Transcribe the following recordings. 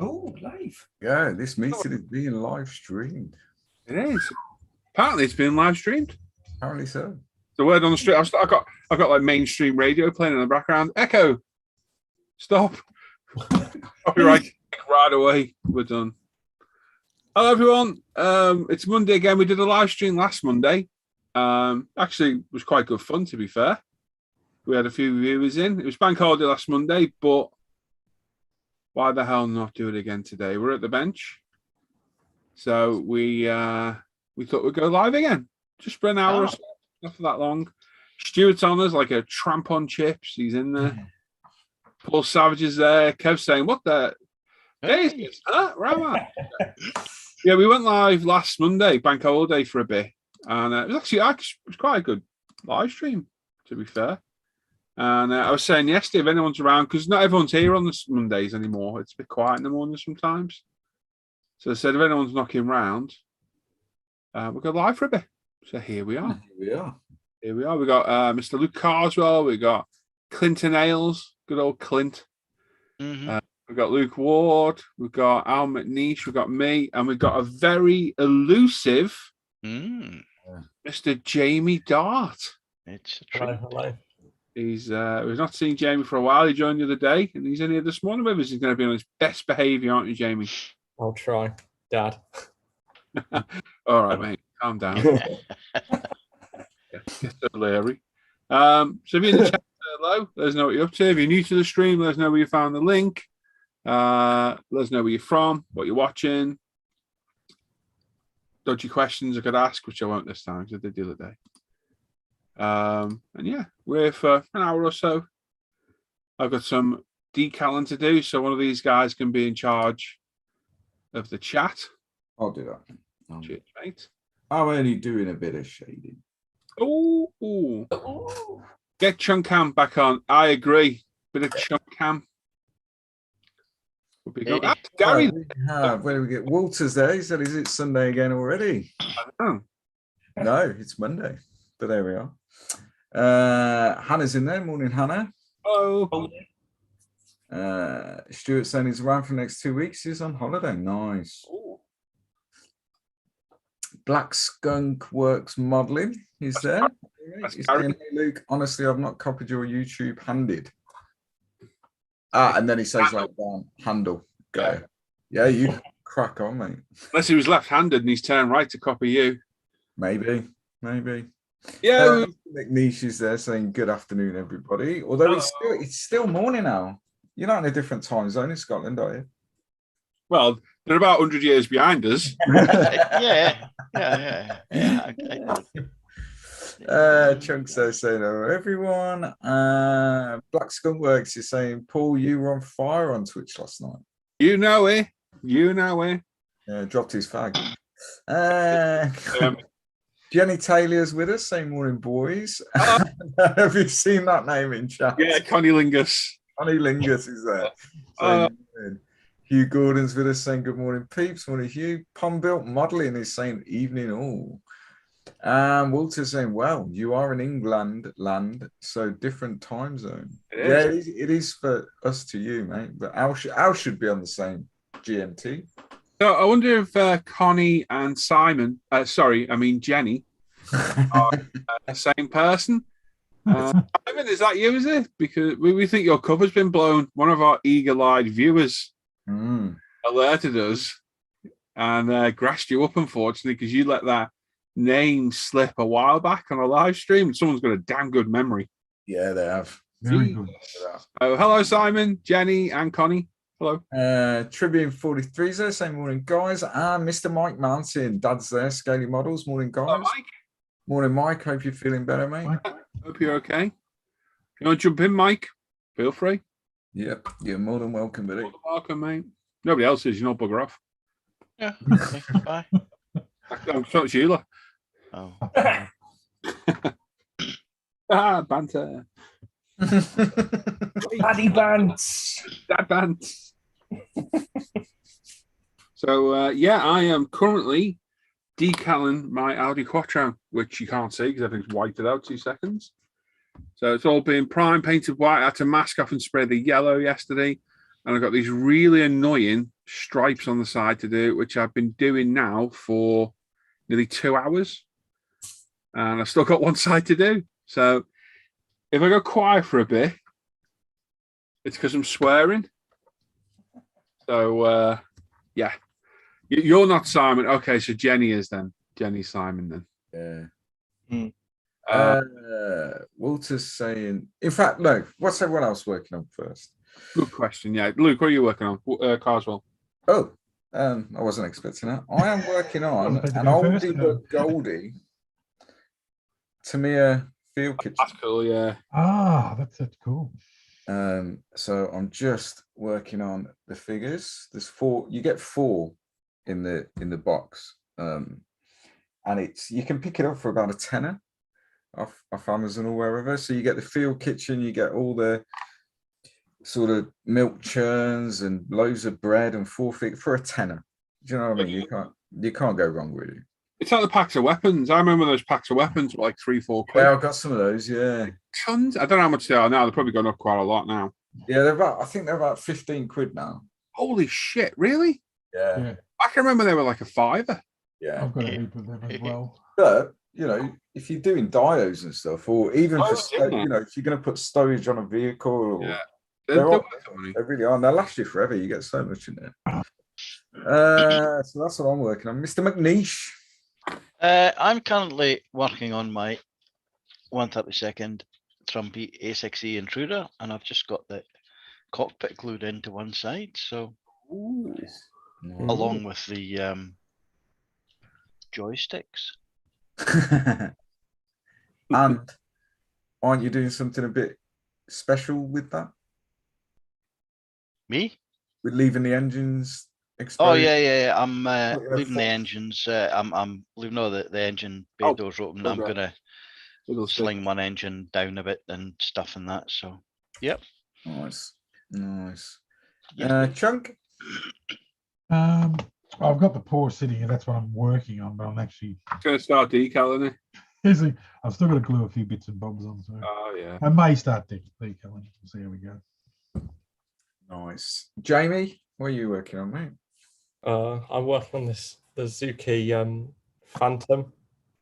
Oh, live. Yeah, this meeting is being live streamed. It is. Apparently, it's been live streamed. Apparently so. The word on the street. I got like mainstream radio playing in the background. Echo. Stop. Copyright. Right away. We're done. Hello, everyone. It's Monday again. We did a live stream last Monday. Actually, it was quite good fun, to be fair. We had a few viewers in. It was bank holiday last Monday, but why the hell not do it again today? We're at the bench. So we thought we'd go live again. Just for an hour or so. Not for that long. Stuart's on us like a tramp on chips. He's in there. Paul Savage is there. Kev's saying, what the? Hey. Right. Yeah, we went live last Monday, bank holiday, for a bit. And it was quite a good live stream, to be fair. And I was saying yesterday, if anyone's around, because not everyone's here on the Mondays anymore. It's a bit quiet in the morning sometimes. So I said, if anyone's knocking round, we'll go live for a bit. So here we are. Here we are. We got Mr. Luke Carswell. We got Clinton Ailes. Good old Clint. Mm-hmm. We've got Luke Ward. We've got Al McNeish. We've got me. And we've got a very elusive Mr. Jamie Dart. It's a treat. Hello. We've not seen Jamie for a while. He joined the other day, and he's in here this morning with us. He's going to be on his best behaviour, aren't you, Jamie? I'll try, Dad. All right, mate. Calm down. Get so Larry. So if you're in the chat, hello. Let us know what you're up to. If you're new to the stream, let us know where you found the link. Let us know where you're from, what you're watching. Dodgy questions I could ask, which I won't this time because I did the other day. And yeah, we're here for an hour or so. I've got some decaling to do, so one of these guys can be in charge of the chat. I'll do that. Cheers, mate. I'm only doing a bit of shading. Oh, get Chunk Cam back on. I agree. Bit of Chunk Cam. Gary. Where do we get Walters there? He said, is it Sunday again already? I don't know. No, it's Monday. But there we are. Hannah's in there. Morning, Hannah. Hello. Stuart saying he's around for the next 2 weeks. He's on holiday. Nice. Ooh. Black Skunk Works Modeling is there. He's saying, hey, Luke, honestly, I've not copied your YouTube handed. And then he says like down, handle. Go. Yeah, you crack on, mate. Unless he was left-handed and he's turned right to copy you. Maybe. Yeah. McNeish is there saying good afternoon, everybody. Although it's still morning now. You're not in a different time zone in Scotland, are you? Well, they're about 100 years behind us. Yeah. Chunks there saying hello, everyone. Black Skunk Works is saying, Paul, you were on fire on Twitch last night. You know it. Yeah, dropped his fag. Jenny Taylor's with us. Same morning, boys. Have you seen that name in chat? Yeah, Connie Lingus. Connie Lingus is there. Hugh Gordon's with us saying good morning, peeps. Morning, Hugh. Palm Built Modelling is saying evening all. Walter's saying, well, you are in England land, so different time zone. It is for us to you, mate. But Al should be on the same GMT. So I wonder if Connie and Jenny are the same person. Simon, is that you, is it? Because we think your cover's been blown. One of our eagle-eyed viewers alerted us and grassed you up, unfortunately, because you let that name slip a while back on a live stream. Someone's got a damn good memory. Yeah, they have. Very good. Oh, hello, Simon, Jenny, and Connie. Hello. Tribune 43 is there. Same morning, guys. And Mr. Mike Mountain, Dad's there. Scaly Models. Morning, guys. Hello, Mike. Morning, Mike. Hope you're feeling better, mate. Hope you're okay. You want to jump in, Mike? Feel free. Yep, you're more than welcome, buddy. More than welcome, mate. Nobody else is. You're not bugger off. Yeah. Okay, bye. I'm so Sheila. Oh. Banter. Daddy Bants. Dad Bants. So, I am currently decaling my Audi Quattro, which you can't see because everything's whited out 2 seconds. So it's all been prime painted white. I had to mask off and spray the yellow yesterday. and I've got these really annoying stripes on the side to do, which I've been doing now for nearly 2 hours, and I've still got one side to do. So if I go quiet for a bit, it's because I'm swearing. So yeah, you're not Simon. Okay, so Jenny is then. Jenny's Simon then. Yeah. Walter's saying, in fact, no, what's everyone else working on first? Good question. Yeah, Luke, what are you working on? Carswell. Oh, I wasn't expecting that. I am working on Well, an go first, oldie no. but goldie Tamiya field kitchen. That's cool. Yeah. Ah, that's cool. So I'm just working on the figures. There's 4. You get 4 in the box, and you can pick it up for about a tenner off Amazon or wherever. So you get the field kitchen, you get all the sort of milk churns and loaves of bread and 4 figures for a tenner. Do you know what I mean? You can't go wrong with it. It's like the packs of weapons. I remember those packs of weapons were like 3-4 quid. Yeah, I've got some of those. Yeah. Tons. I don't know how much they are now. They're probably gone up quite a lot now. Yeah, I think they're about 15 quid now. Holy shit! Really? Yeah. Yeah, I can remember they were like a $5. Yeah. I've got a heap of them as well. But you know, if you're doing dios and stuff, or even for yeah. you know, if you're going to put stowage on a vehicle, or, Yeah. they're worth all- the money. they really are. And they'll last you forever. You get so much in there. So that's what I'm working on, Mr. McNeish. I'm currently working on my 132nd Trumpy A6E intruder, and I've just got the cockpit glued into one side. So Ooh. along with the joysticks. And aren't you doing something a bit special with that? Me? With leaving the engines exposed? Oh yeah. I'm What you're leaving the for- engines. I'm leaving all the engine bay Oh, doors open. oh, I'm right. gonna Little sling one engine down a bit and stuff and that. So yep. Nice. Yes, Chunk. I've got the pour sitting here. That's what I'm working on, but I'm actually It's going to start decaling it. busy. I've still got to glue a few bits and bobs on. So Oh yeah. I may start decaling. We'll see how we go. Nice. Jamie, what are you working on, mate? I'm working on the Zuki Phantom.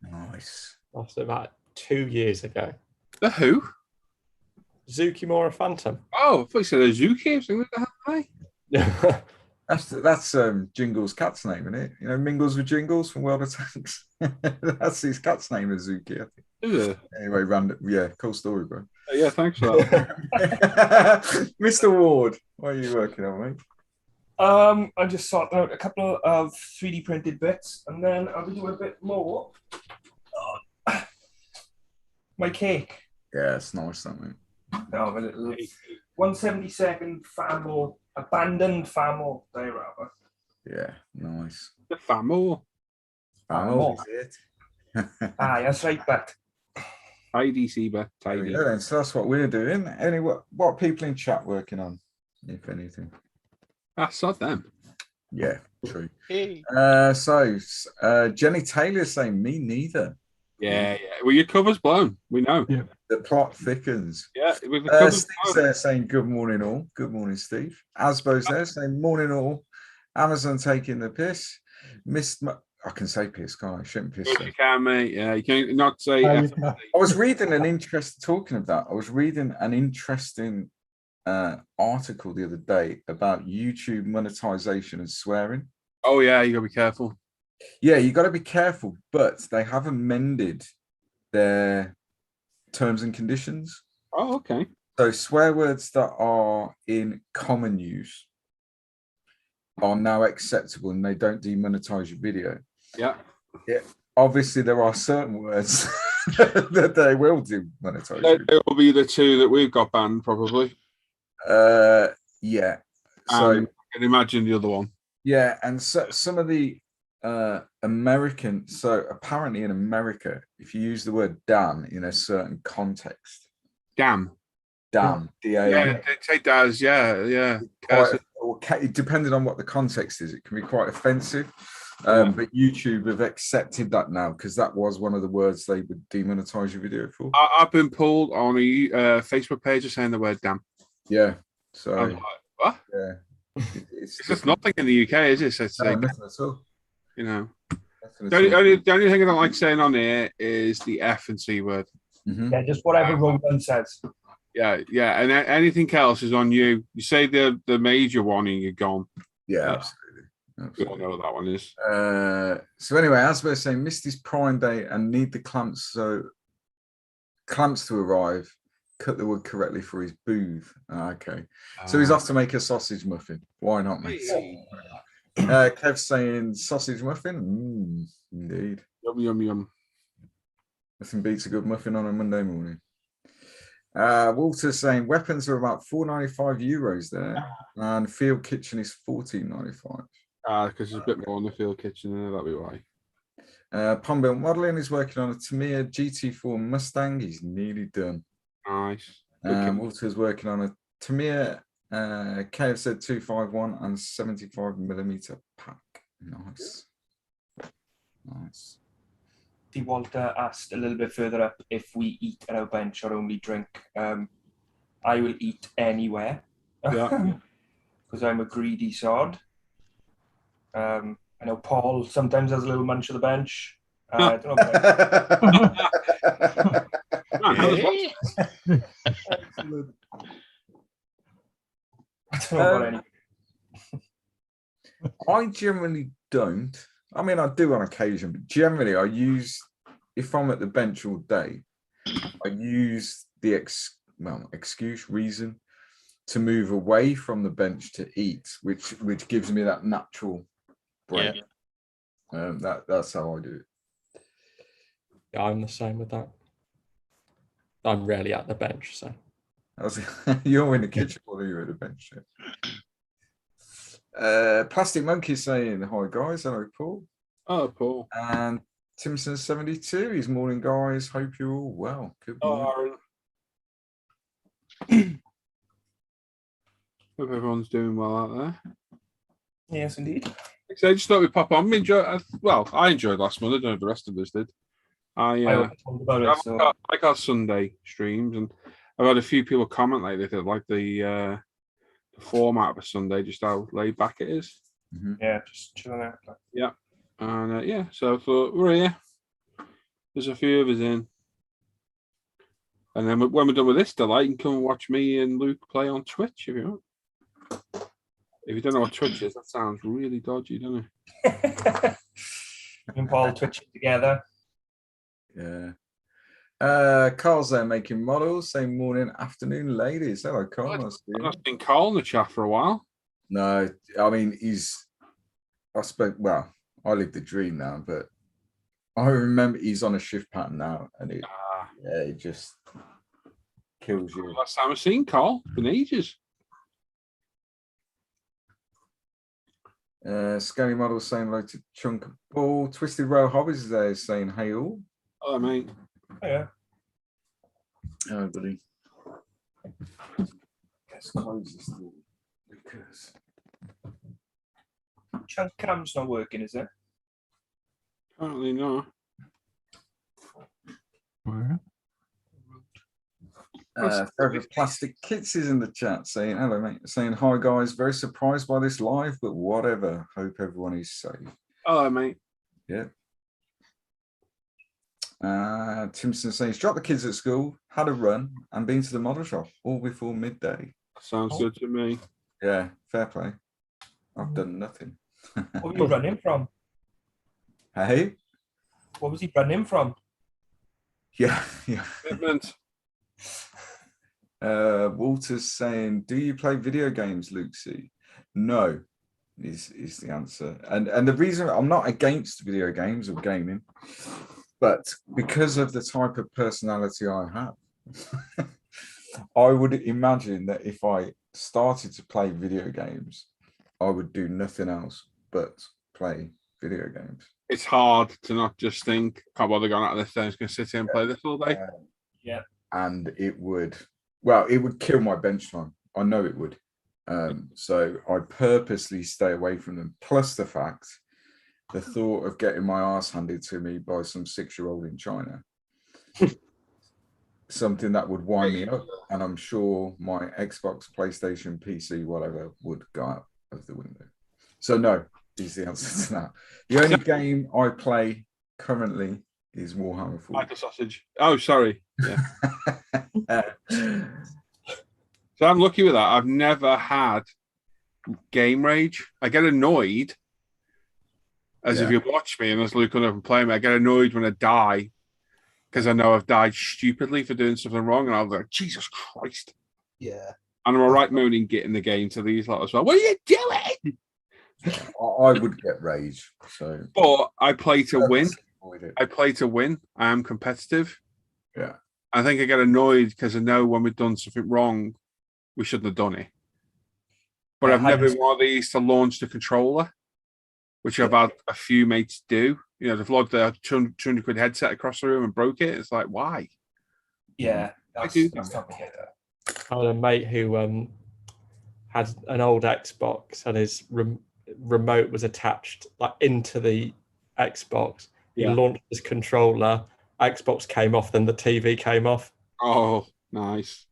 Nice. That's about 2 years ago. The who? Zukimura Phantom. Oh, I thought you said a zookeeper. I was thinking, what the hell are they? Yeah. That's Jingle's cat's name, isn't it? You know, Mingles with Jingles from World of Tanks. That's his cat's name, is Zuki, I think. Is it? Anyway, random. Yeah, cool story, bro. Yeah, thanks for that. Mr. Ward, what are you working on, mate? I just sorted out a couple of 3D printed bits, and then I'll be doing a bit more. My cake. Yeah, it's nice, that mate. No, a little 172nd Famo, abandoned Famo diorama. Yeah, nice. The Famo. Oh, is it? Aye, that's right, but IDC, but There we tidy. go then. So that's what we're doing. Anyway, what are people in chat working on, if anything? I saw them. Yeah, true. Hey. Jenny Taylor saying, me neither. Yeah. Well, your cover's blown. We know. Yeah. The plot thickens. Yeah, with the cover's Steve's blown. there saying, good morning all. Good morning, Steve. Asbo's there saying, morning all. Amazon taking the piss. I can say piss, can't I? Shouldn't piss. Yes, though. you can, mate. Yeah, you can not say. Oh, F- you can- I was reading an interesting, talking of that, I was reading an interesting article the other day about YouTube monetization and swearing. Oh yeah, you gotta be careful. Yeah, you got to be careful, but they have amended their terms and conditions. Oh, okay. So swear words that are in common use are now acceptable and they don't demonetize your video. Yeah. Obviously, there are certain words that they will demonetize. They will be the two that we've got banned, probably. Yeah. So I can imagine the other one. yeah, and so some of the American. So apparently in America, if you use the word "damn" in a certain context, Damn. "damn" D-A-M, Yeah, they say Daz. Yeah. quite, or depending on what the context is, it can be quite offensive. Yeah. But YouTube have accepted that now because that was one of the words they would demonetize your video for. I've been pulled on a Facebook page of saying the word damn. Yeah. I So was like, What? Yeah. It's just nothing in the UK, is it? So it's No, like, nothing at all. you know, Nothing the at all. the only thing I don't like saying on here is the F and C word. Mhm. Yeah, just whatever Roland says. Yeah, yeah, and anything else is on you. You say the major one and you're gone. Yeah, Yeah. absolutely. We all Absolutely. know what that one is. So anyway, as we're saying, missed his prime day and need the clamps to arrive. Cut the wood correctly for his booth. Okay, so he's off to make a sausage muffin. Why not, mate? Hey. Kev's saying sausage muffin. Indeed, Yum yum yum. nothing beats a good muffin on a Monday morning. Walter's saying weapons are about €4.95 there, and field kitchen is $14.95. Because there's a bit more in the field kitchen there, that'll be why. Pombill Modeling is working on a Tamiya GT4 Mustang. He's nearly done. Nice. Good kid. Walter's working on a Tamiya KFZ 251 and 75mm pack. Nice. Nice. See, Walter asked a little bit further up if we eat at our bench or only drink. I will eat anywhere. Yeah. Because I'm a greedy sod. I know Paul sometimes has a little munch of the bench. I don't know about Man, how does Hey. Excellent. I don't know about any. I generally don't. I mean, I do on occasion, but generally I use, if I'm at the bench all day, I use the reason to move away from the bench to eat, which gives me that natural break. That's how I do it. Yeah, I'm the same with that. I'm rarely at the bench, so You're in the kitchen or you're at the bench. Plastic Monkey saying hi guys, hello Paul. Oh, Paul. And Timson 72, he's morning guys. Hope you're all well. Good morning. Hope everyone's doing well out there. Yes, indeed. So I just thought we'd pop on. I enjoyed last month. I don't know if the rest of us did. I already told about it. So. I like our Sunday streams, and I've had a few people comment lately that like the format of a Sunday, just how laid back it is. Yeah, just chilling out. Yeah, and so I thought we're here. There's a few of us in, and then when we're done with this delight, you can come and watch me and Luke play on Twitch if you want. If you don't know what Twitch is, that sounds really dodgy, doesn't it? Me and Paul twitching together. Yeah. Carl's there making models. Same morning, afternoon, ladies. Hello, Carl. I've Nice to see you. not been Carl in the chat for a while. No, I mean I live the dream now, but I remember he's on a shift pattern now, and it just kills you. Last time I've seen Carl, been ages. Skelly model saying hello to Chunk Ball. Twisted Rail Hobbies is there saying hey all. Oh, mate. Oh, yeah. Oh, buddy. Let's close this door because Chunk cam's not working, is it? Apparently not. Where? Forever Plastic Kits is in the chat saying hello, mate. Saying hi, guys. Very surprised by this live, but whatever. Hope everyone is safe. Oh, mate. Yeah. Timson says, drop the kids at school, had a run, and been to the model shop all before midday. Sounds good to me. Yeah, fair play. I've done nothing. What were you running from? Hey? What was he running from? Yeah. Commitment. Walter's saying, do you play video games, Lucy? No, is the answer. And the reason I'm not against video games or gaming, but because of the type of personality I have, I would imagine that if I started to play video games, I would do nothing else but play video games. It's hard to not just think, can't bother going out of this day, I'm just going to sit here and play this all day. Yeah. And it would kill my bench time. I know it would. So I purposely stay away from them. Plus the thought of getting my ass handed to me by some 6-year-old in China something that would wind me up, and I'm sure my Xbox, PlayStation, PC, whatever, would go out of the window. So no is the answer to that. The only game I play currently is Warhammer 40. Michael Sausage. Oh, sorry. Yeah. So I'm lucky with that. I've never had game rage. I get annoyed as if you watch me and as Luke up and play me. I get annoyed when I die because I know I've died stupidly for doing something wrong, and I'm like, Jesus Christ. Yeah. And I'm all right moaning getting the game to these lot as well. What are you doing? I would get rage. So, but I play to win. I play to win. I am competitive. Yeah. I think I get annoyed because I know when we've done something wrong, we shouldn't have done it. But I've never been one of these to launch the controller, which I've had a few mates do. You know, they've logged their 200 quid headset across the room and broke it. It's like, why? Yeah, that's not good. I had a mate who had an old Xbox and his remote was attached like into the Xbox. He launched his controller, Xbox came off, then the TV came off. Oh, nice.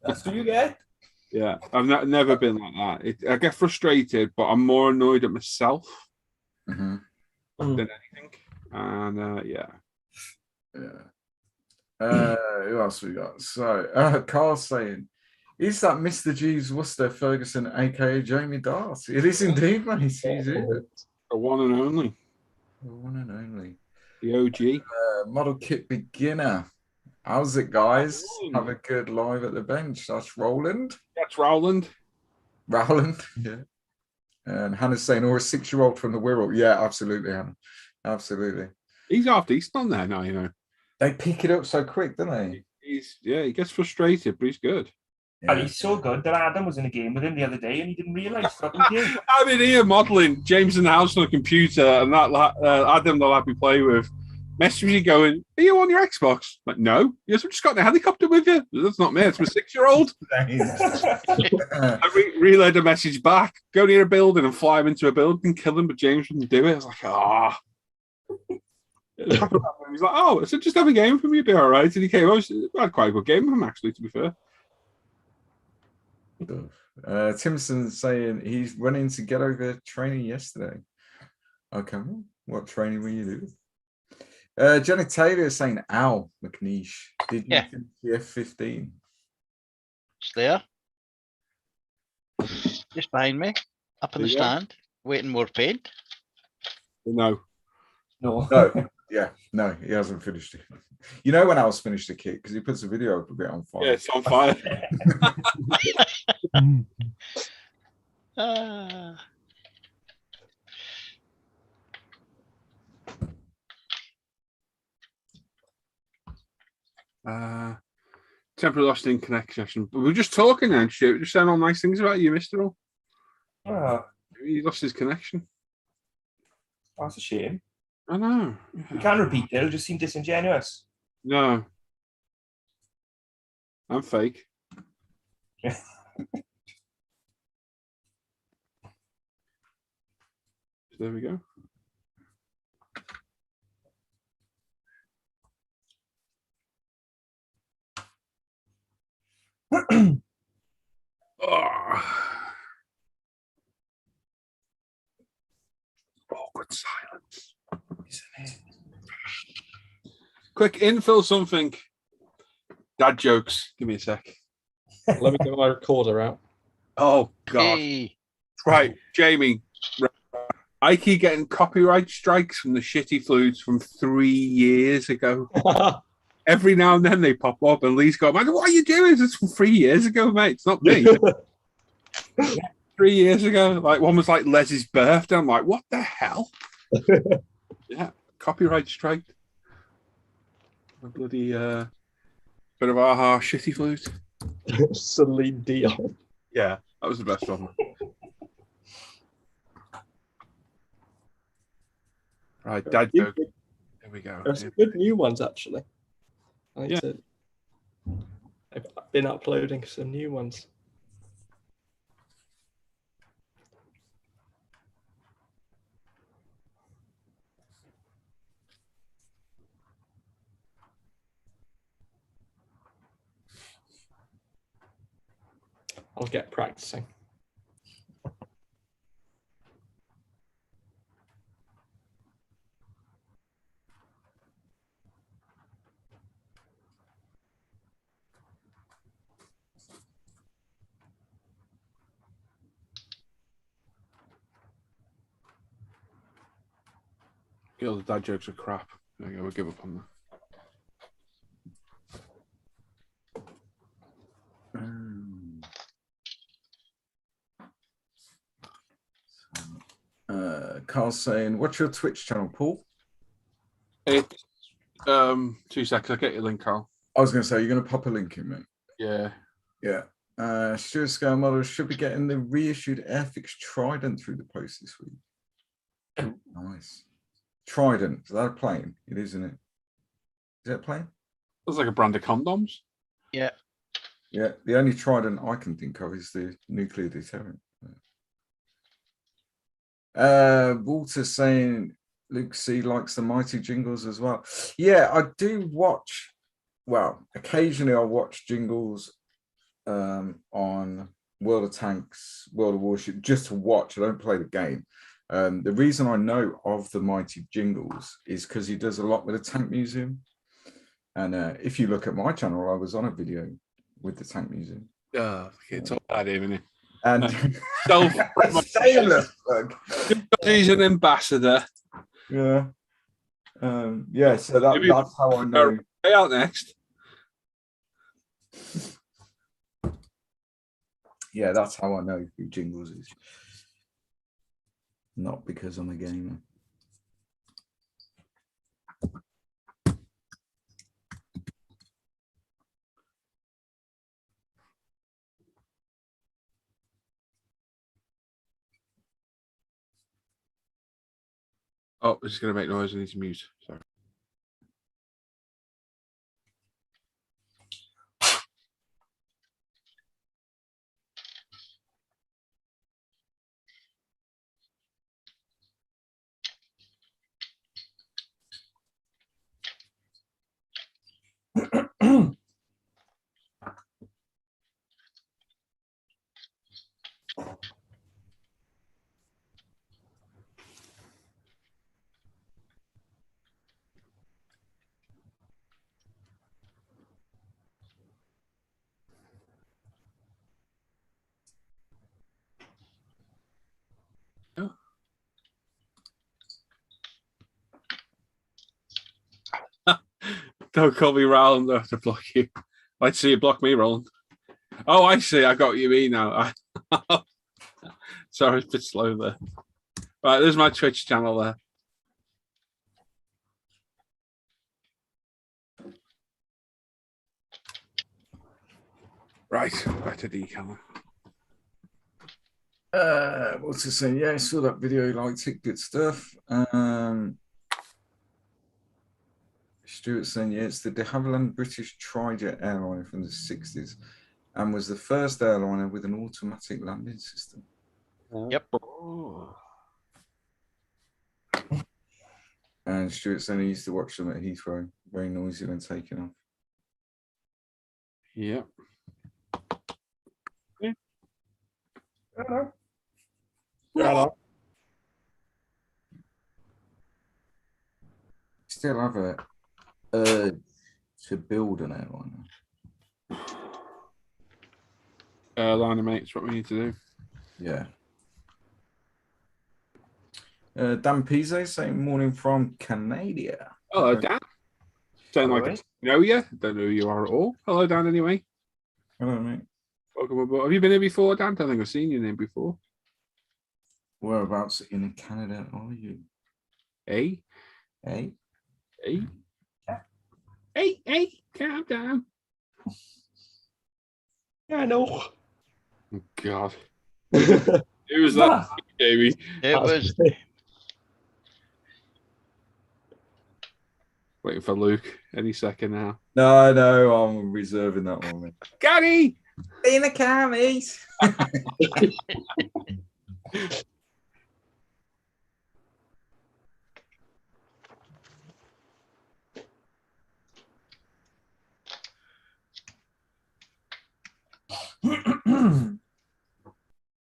That's what you get. Yeah, I've never been like that. I get frustrated, but I'm more annoyed at myself than anything. And yeah. Who else we got? So, Carl's saying, is that Mr. Jeeves Worcester Ferguson, aka Jamie Darcy? It is indeed, mate. He's here. The one and only. The one and only. The OG. Model kit beginner. How's it, guys? Have a good live at the bench. That's Roland. That's Rowland. Rowland, yeah. And Hannah's saying, or a 6-year-old from the Wirral. Yeah, absolutely, Hannah. Absolutely. He's half decent on there now, you know. They pick it up so quick, don't they? He gets frustrated, but he's good. And he's so good that Adam was in a game with him the other day and he didn't realise. I'm in here modelling James in the house on a computer, and that Adam, the lad we play with, messaged me going, "Are you on your Xbox?" I'm like, no. Yes, I've just got in a helicopter with you. That's not me. It's my 6-year-old. I relayed a message back. Go near a building and fly him into a building and kill him, but James wouldn't do it. I was like, ah. He's like, oh, I said, just have a game for me, it'd be all right. And he came, I had quite a good game with him, actually, to be fair. Timson saying he's running to get over training yesterday. Okay, what training were you doing? Jenny Taylor is saying, ow, McNeish. Did you finish the F-15? It's there. Just behind me, up in the stand, waiting more paint. No. Yeah, no, he hasn't finished it. You know when Al's finished the kit, because he puts a video up a bit on fire. Yeah, it's on fire. Temporary lost in connection. But we were just talking then, Stuart. Just saying all nice things about you, Mr. O. He lost his connection. That's a shame. I know. You can't repeat it. It'll just seem disingenuous. No. I'm fake. There we go. Awkward silence. Quick, infill something. Dad jokes. Give me a sec. Let me get my recorder out. Oh, God. Hey. Right, Jamie. I keep getting copyright strikes from the shitty flutes from 3 years ago. Every now and then they pop up, and Lee's going, "Man, what are you doing? It's from 3 years ago, mate. It's not me." 3 years ago. Like, one was like Les's birthday. I'm like, what the hell? Yeah, copyright strike. A bloody bit of aha shitty flute. Celine Dion. Yeah, that was the best one. Right, Dad joke. Here we go. There's some good new ones, actually. I've been uploading some new ones. I'll get practicing. All the dad jokes are crap. There you go, we'll give up on that. Carl's saying, what's your Twitch channel, Paul? it. 2 seconds, I'll get your link, Carl. I was going to say, you're going to pop a link in, mate. Yeah. Yeah. Stuart Scale Models should be getting the reissued Airfix Trident through the post this week. Nice. Trident. Is that a plane? It is, isn't it? Is that a plane? Looks like a brand of condoms. Yeah. Yeah. The only Trident I can think of is the nuclear deterrent. Walter saying Luke C likes the mighty jingles as well. Yeah, I do watch. Well, occasionally I'll watch jingles on World of Tanks, World of Warship, just to watch. I don't play the game. The reason I know of the mighty jingles is because he does a lot with the Tank Museum. And if you look at my channel, I was on a video with the Tank Museum. It's all bad, isn't it? And he's an ambassador. Yeah. Yeah, so that's how I know. Hey, out next. Yeah, that's how I know who Jingles is. Not because I'm a gamer. Oh, it's going to make noise. I need to mute. Sorry. Don't call me Roland. I have to block you. I'd see you block me, Roland. Oh, I see. I got what you mean now. Sorry, it's a bit slow there. Right, there's my Twitch channel there. Right, back to Decal. What's it saying? Yeah, I saw that video, liked it, good stuff. Stuart saying, yeah, it's the de Havilland British Trijet airliner from the 60s and was the first airliner with an automatic landing system. Yep. And Stuart saying he used to watch them at Heathrow, very noisy when taking off. Yep. Hello. Hello. Still have a urge to build an airliner. Airliner, mate, it's what we need to do. Yeah. Dan Pizzo saying morning from Canada. Hello, Dan. Sound like I know you. Don't know who you are at all. Hello, Dan, anyway. Hello, mate. Welcome aboard. Have you been here before, Dan? I don't think I've seen your name before. Whereabouts in Canada are you? Hey? Hey? Hey? Hey, hey, calm down. Yeah, I know. Oh, God. Who was that, Jamie? It was. Waiting for Luke any second now. No, I'm reserving that one, mate. Gary! In the car, mate.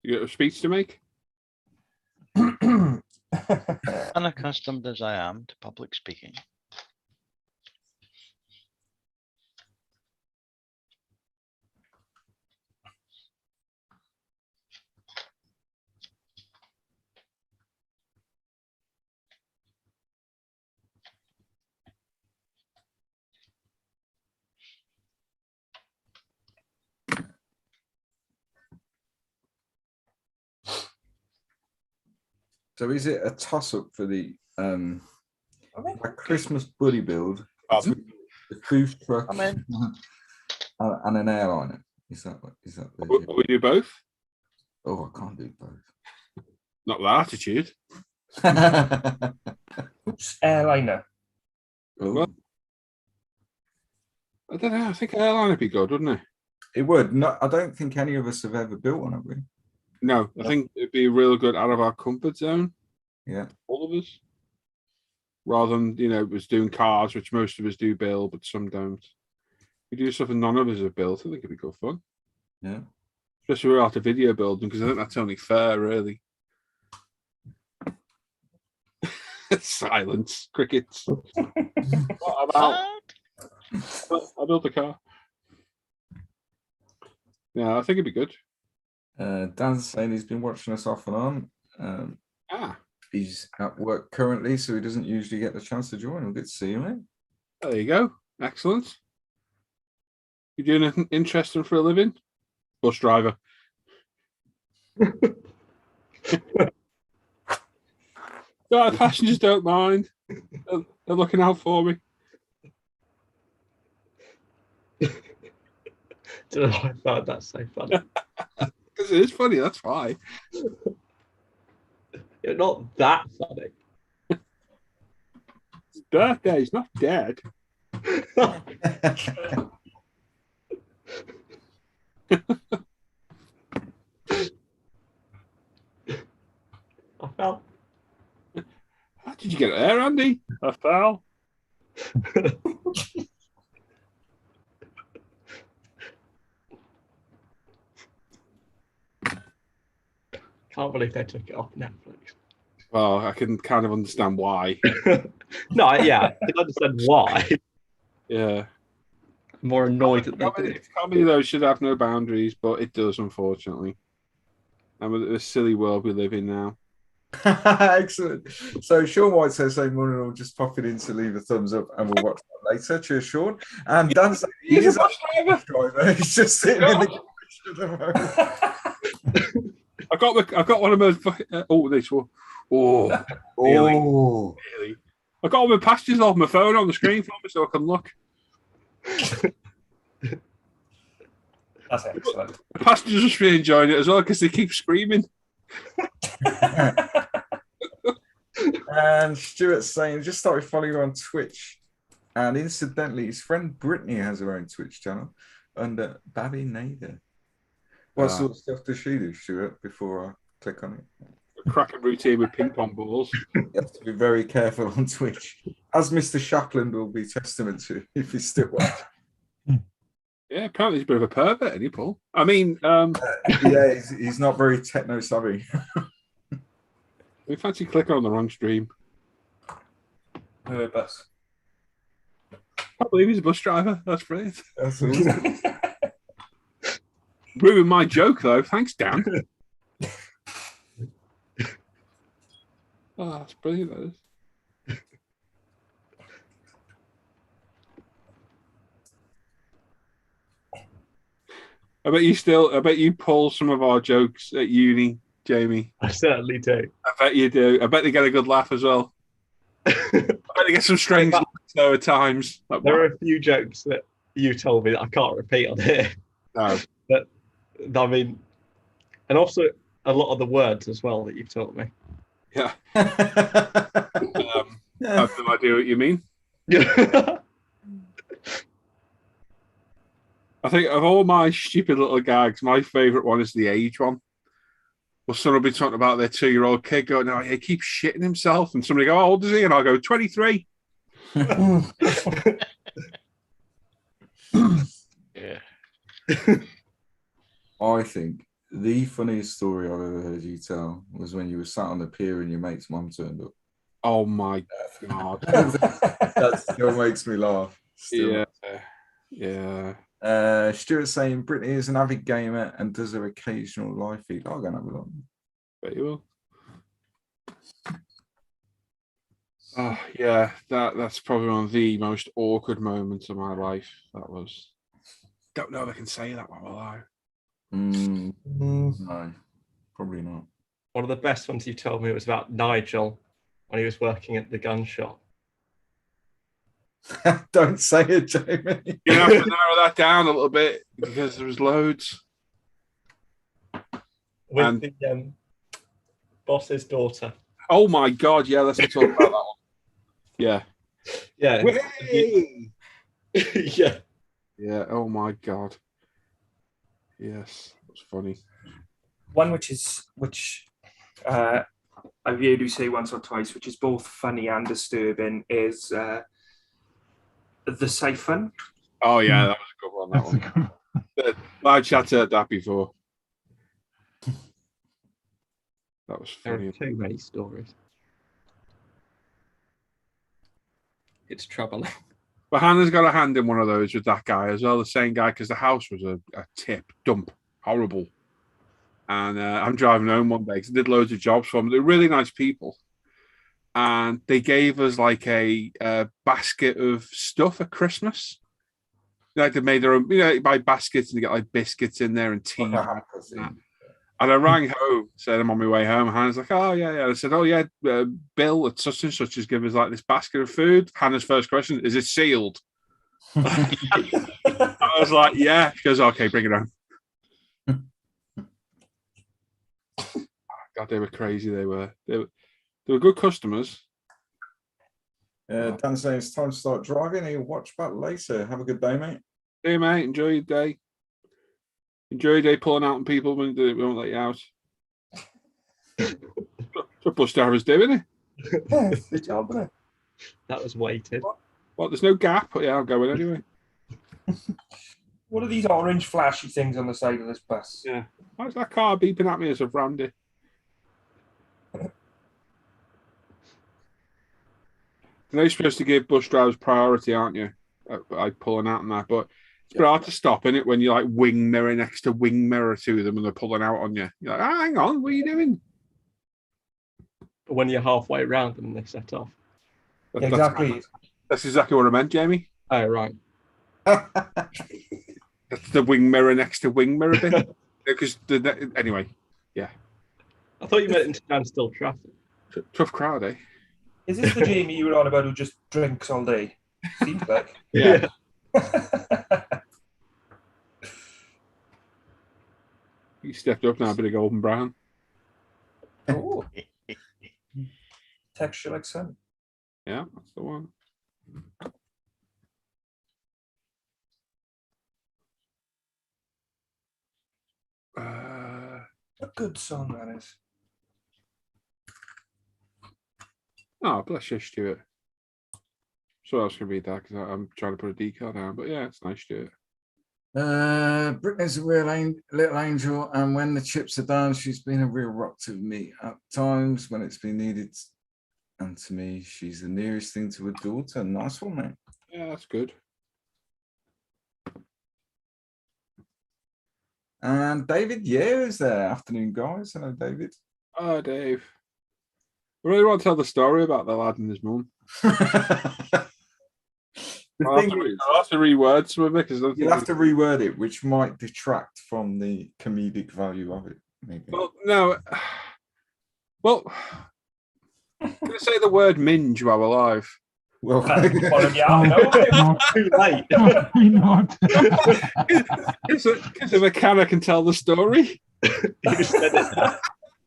You got a speech to make? Unaccustomed as I am to public speaking. So is it a toss-up for the Christmas buddy build? Pardon? The cruise truck I'm in. and an airliner. Is that Will we do both? Oh, I can't do both. Not with that attitude. Airliner. Oh, Well, I don't know. I think an airline would be good, wouldn't it? it would. No, I don't think any of us have ever built one, have we? No, I think it'd be real good out of our comfort zone. Yeah. All of us. Rather than, us doing cars, which most of us do build, but some don't. We do something none of us have built. I think it'd be good fun. Yeah. Especially we're out of video building, because I think that's only fair, really. Silence. Crickets. What about? I built a car. Yeah, I think it'd be good. Dan's saying he's been watching us off and on. He's at work currently, so he doesn't usually get the chance to join. We'll get to see you, mate. There you go. Excellent. You doing anything interesting for a living? Bus driver. No, the passengers don't mind. They're looking out for me. Don't know why I found that so funny. Because it is funny, that's why. You're not that funny. His birthday, he's not dead. I fell. How did you get there, Andy? I fell. Can't believe they took it off Netflix. Well, I can kind of understand why. No, yeah, I can understand why. Yeah. I'm more annoyed at that. Comedy, though, should have no boundaries, but it does, unfortunately. And with the silly world we live in now. Excellent. So Sean White says, "Hey, morning, all. Just pop it in to leave a thumbs up, and we'll watch that later." Cheers, Sean. And Dan says he's a bus driver. He's just sitting in the garage at the moment. I've got one of those. This one. Oh, really? I got all my passengers off my phone on the screen for me, so I can look. That's excellent. The passengers must be enjoying it as well because they keep screaming. And Stuart's saying, just started following you on Twitch. And incidentally, his friend Brittany has her own Twitch channel under Babby Nader. What sort of stuff does she do, Stuart, before I click on it? A cracking routine with ping pong balls. You have to be very careful on Twitch, as Mr. Shapland will be testament to if he's still watching. Yeah, apparently he's a bit of a pervert, isn't he, Paul? I mean, yeah, he's not very techno savvy. we fancy clicking on the wrong stream. Bus. I believe he's a bus driver. That's brilliant. That's awesome. Ruined my joke, though. Thanks, Dan. Oh, that's brilliant, that is. I bet you pull some of our jokes at uni, Jamie. I certainly do. I bet you do. I bet they get a good laugh as well. I bet they get some strange laughs though at times. Like, there are a few jokes that you told me that I can't repeat on here. No. But I mean, and also a lot of the words as well that you've taught me. Yeah. I have no idea what you mean. Yeah. I think of all my stupid little gags, my favourite one is the age one. Well, someone will be talking about their 2-year-old kid going, "Oh, he keeps shitting himself," and somebody go, "How old is he?" And I'll go, 23. Yeah. I think the funniest story I've ever heard you tell was when you were sat on the pier and your mate's mum turned up. Oh my God. That still makes me laugh. Still. Yeah. Stuart's saying Brittany is an avid gamer and does her occasional live feed. I'll go and have a look. Bet you will. Oh yeah, that's probably one of the most awkward moments of my life. That was. Don't know if I can say that while alive. No, probably not. One of the best ones you told me was about Nigel when he was working at the gun shop. Don't say it, Jamie. You have to narrow that down a little bit because there was loads. With the boss's daughter. Oh my God! Yeah, let's talk about that one. Yeah. Yeah. Yeah. Yeah. Oh my God. Yes, it was funny. One which I've heard you say once or twice, which is both funny and disturbing, is the siphon. Oh yeah, that was a good one. That one. I've chatted that before. That was funny. There are too many stories. It's troubling. But Hannah's got a hand in one of those with that guy as well, the same guy, because the house was a tip dump, horrible. And I'm driving home one day because I did loads of jobs for them. They're really nice people. And they gave us like a basket of stuff at Christmas. Like they made their own, you buy baskets and you get like biscuits in there and tea. And I rang home, said I'm on my way home. Hannah's like, oh, yeah. I said, oh, yeah, Bill at such and such has given us like this basket of food. Hannah's first question, is it sealed? I was like, yeah. She goes, okay, bring it home. God, they were crazy. They were good customers. Dan saying it's time to start driving. He'll watch back later. Have a good day, mate. Hey, mate. Enjoy your day. Enjoy your day pulling out on people when they won't let you out. That's what bus drivers do, isn't it? Yeah, good job, isn't it? That was weighted. What? There's no gap? Yeah, I'll go in anyway. What are these orange flashy things on the side of this bus? Yeah. Why's that car beeping at me as I've rammed it? You're supposed to give bus drivers priority, aren't you? Like pulling out and that, but it's pretty hard to stop in it when you like wing mirror next to wing mirror to them and they're pulling out on you. You're like, hang on, what are you doing? But when you're halfway around them, they set off. Exactly. That's exactly what I meant, Jamie. Oh, right. That's the wing mirror next to wing mirror bit. Because anyway, yeah. I thought you meant in standstill traffic. Tough crowd, eh? Is this the Jamie you were on about who just drinks all day? Seems like. Yeah. You stepped up now, a bit of golden brown. Oh. Texture like sun. Yeah, that's the one. A good song, that is. Oh, bless you, Stuart. So I was going to read that because I'm trying to put a decal down. But yeah, it's nice, Stuart. Brittany's a real little angel, and when the chips are down, she's been a real rock to me at times when it's been needed. And to me, she's the nearest thing to a daughter. Nice one, mate. Yeah, that's good. And David, yeah, is there. Afternoon, guys. Hello, David. Oh, Dave. I really want to tell the story about the lad and his mum. I'll have to reword some of it because you'll have to reword it, which might detract from the comedic value of it. Maybe. Well, no. Well, I'm going to say the word minge while we're live. Well, too late. Not. Because the mechanic can tell the story. You said it.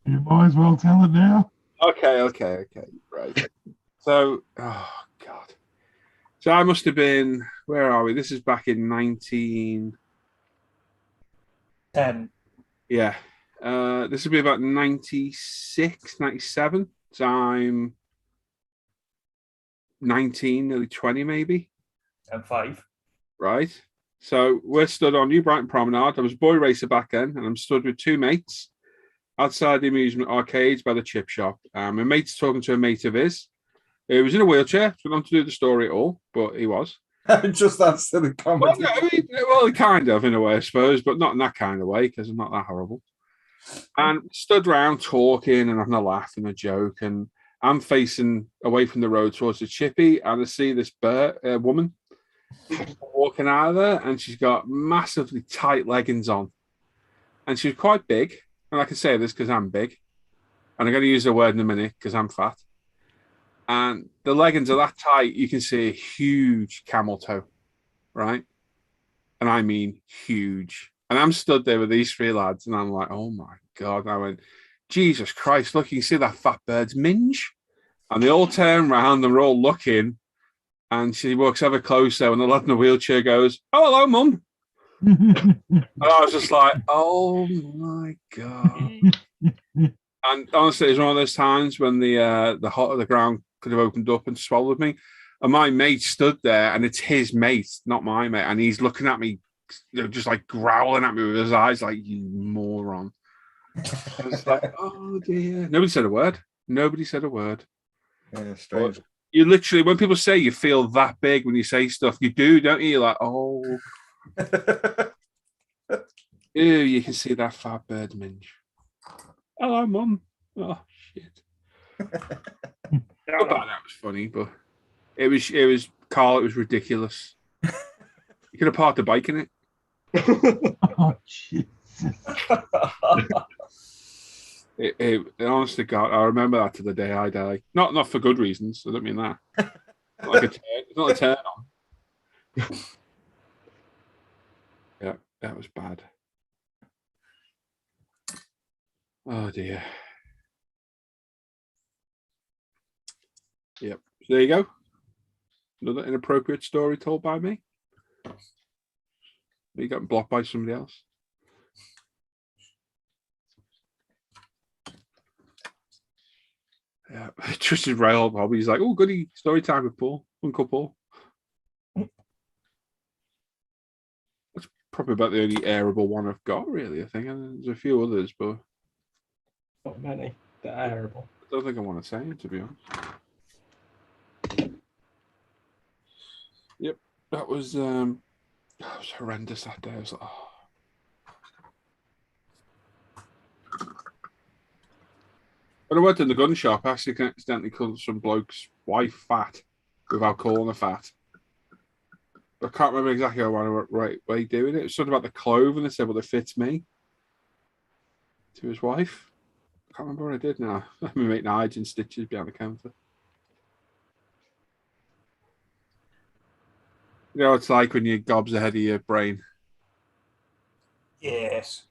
You might as well tell it now. Okay, right. So, oh God. So I must have been, where are we? This is back in 1910. Yeah. This would be about 96, 97. So I'm 19, nearly 20 maybe. And 5. Right. So we're stood on New Brighton Promenade. I was a boy racer back then, and I'm stood with two mates outside the amusement arcades by the chip shop. My mate's talking to a mate of his. He was in a wheelchair. So not to do the story at all, but he was. Just answer the comment. Well, kind of in a way, I suppose, but not in that kind of way because I'm not that horrible. And stood around talking and having a laugh and a joke, and I'm facing away from the road towards the chippy, and I see this woman walking out of there, and she's got massively tight leggings on, and she's quite big. And I can say this because I'm big, and I'm going to use the word in a minute because I'm fat. And the leggings are that tight, you can see a huge camel toe, right? And I mean huge. And I'm stood there with these three lads, and I'm like, oh my God. And I went, Jesus Christ, look, you can see that fat bird's Minge. And they all turn around, and we're all looking, and she walks ever closer, and the lad in the wheelchair goes, oh, hello, Mum. And I was just like, oh my God. And honestly, it was one of those times when the ground could have opened up and swallowed me. And my mate stood there, and it's his mate, not my mate. And he's looking at me, just like growling at me with his eyes, like, you moron. I was like, oh dear. Nobody said a word. Nobody said a word. Yeah, strange. But you literally, when people say you feel that big when you say stuff, you do, don't you? You're like, oh. Ew, you can see that fat bird, Minge. Hello, Mum. Oh, shit. Not bad, that was funny, but it was Carl, it was ridiculous. You could have parked a bike in it. Oh, Jesus. It honestly, God, I remember that to the day I die. Not for good reasons. I don't mean that. It's not a turn on. Yeah, that was bad. Oh dear. Yep. So there you go. Another inappropriate story told by me. You got blocked by somebody else. Yeah, Tristan Rail probably. He's like, oh, goody, story time with Paul, Uncle Paul. That's probably about the only airable one I've got, really. I think, and there's a few others, but not many that are airable. I don't think I want to say it, to be honest. Yep, that was horrendous that day. I was like, oh. When I worked in the gun shop, I accidentally called some bloke's wife fat without calling her fat. I can't remember exactly how I right way doing it. It was something about the clothing. They said, well, it fits me. To his wife. I can't remember what I did now. I'm making hygiene stitches behind the counter. You know, it's like when your gob's ahead of your brain. Yes.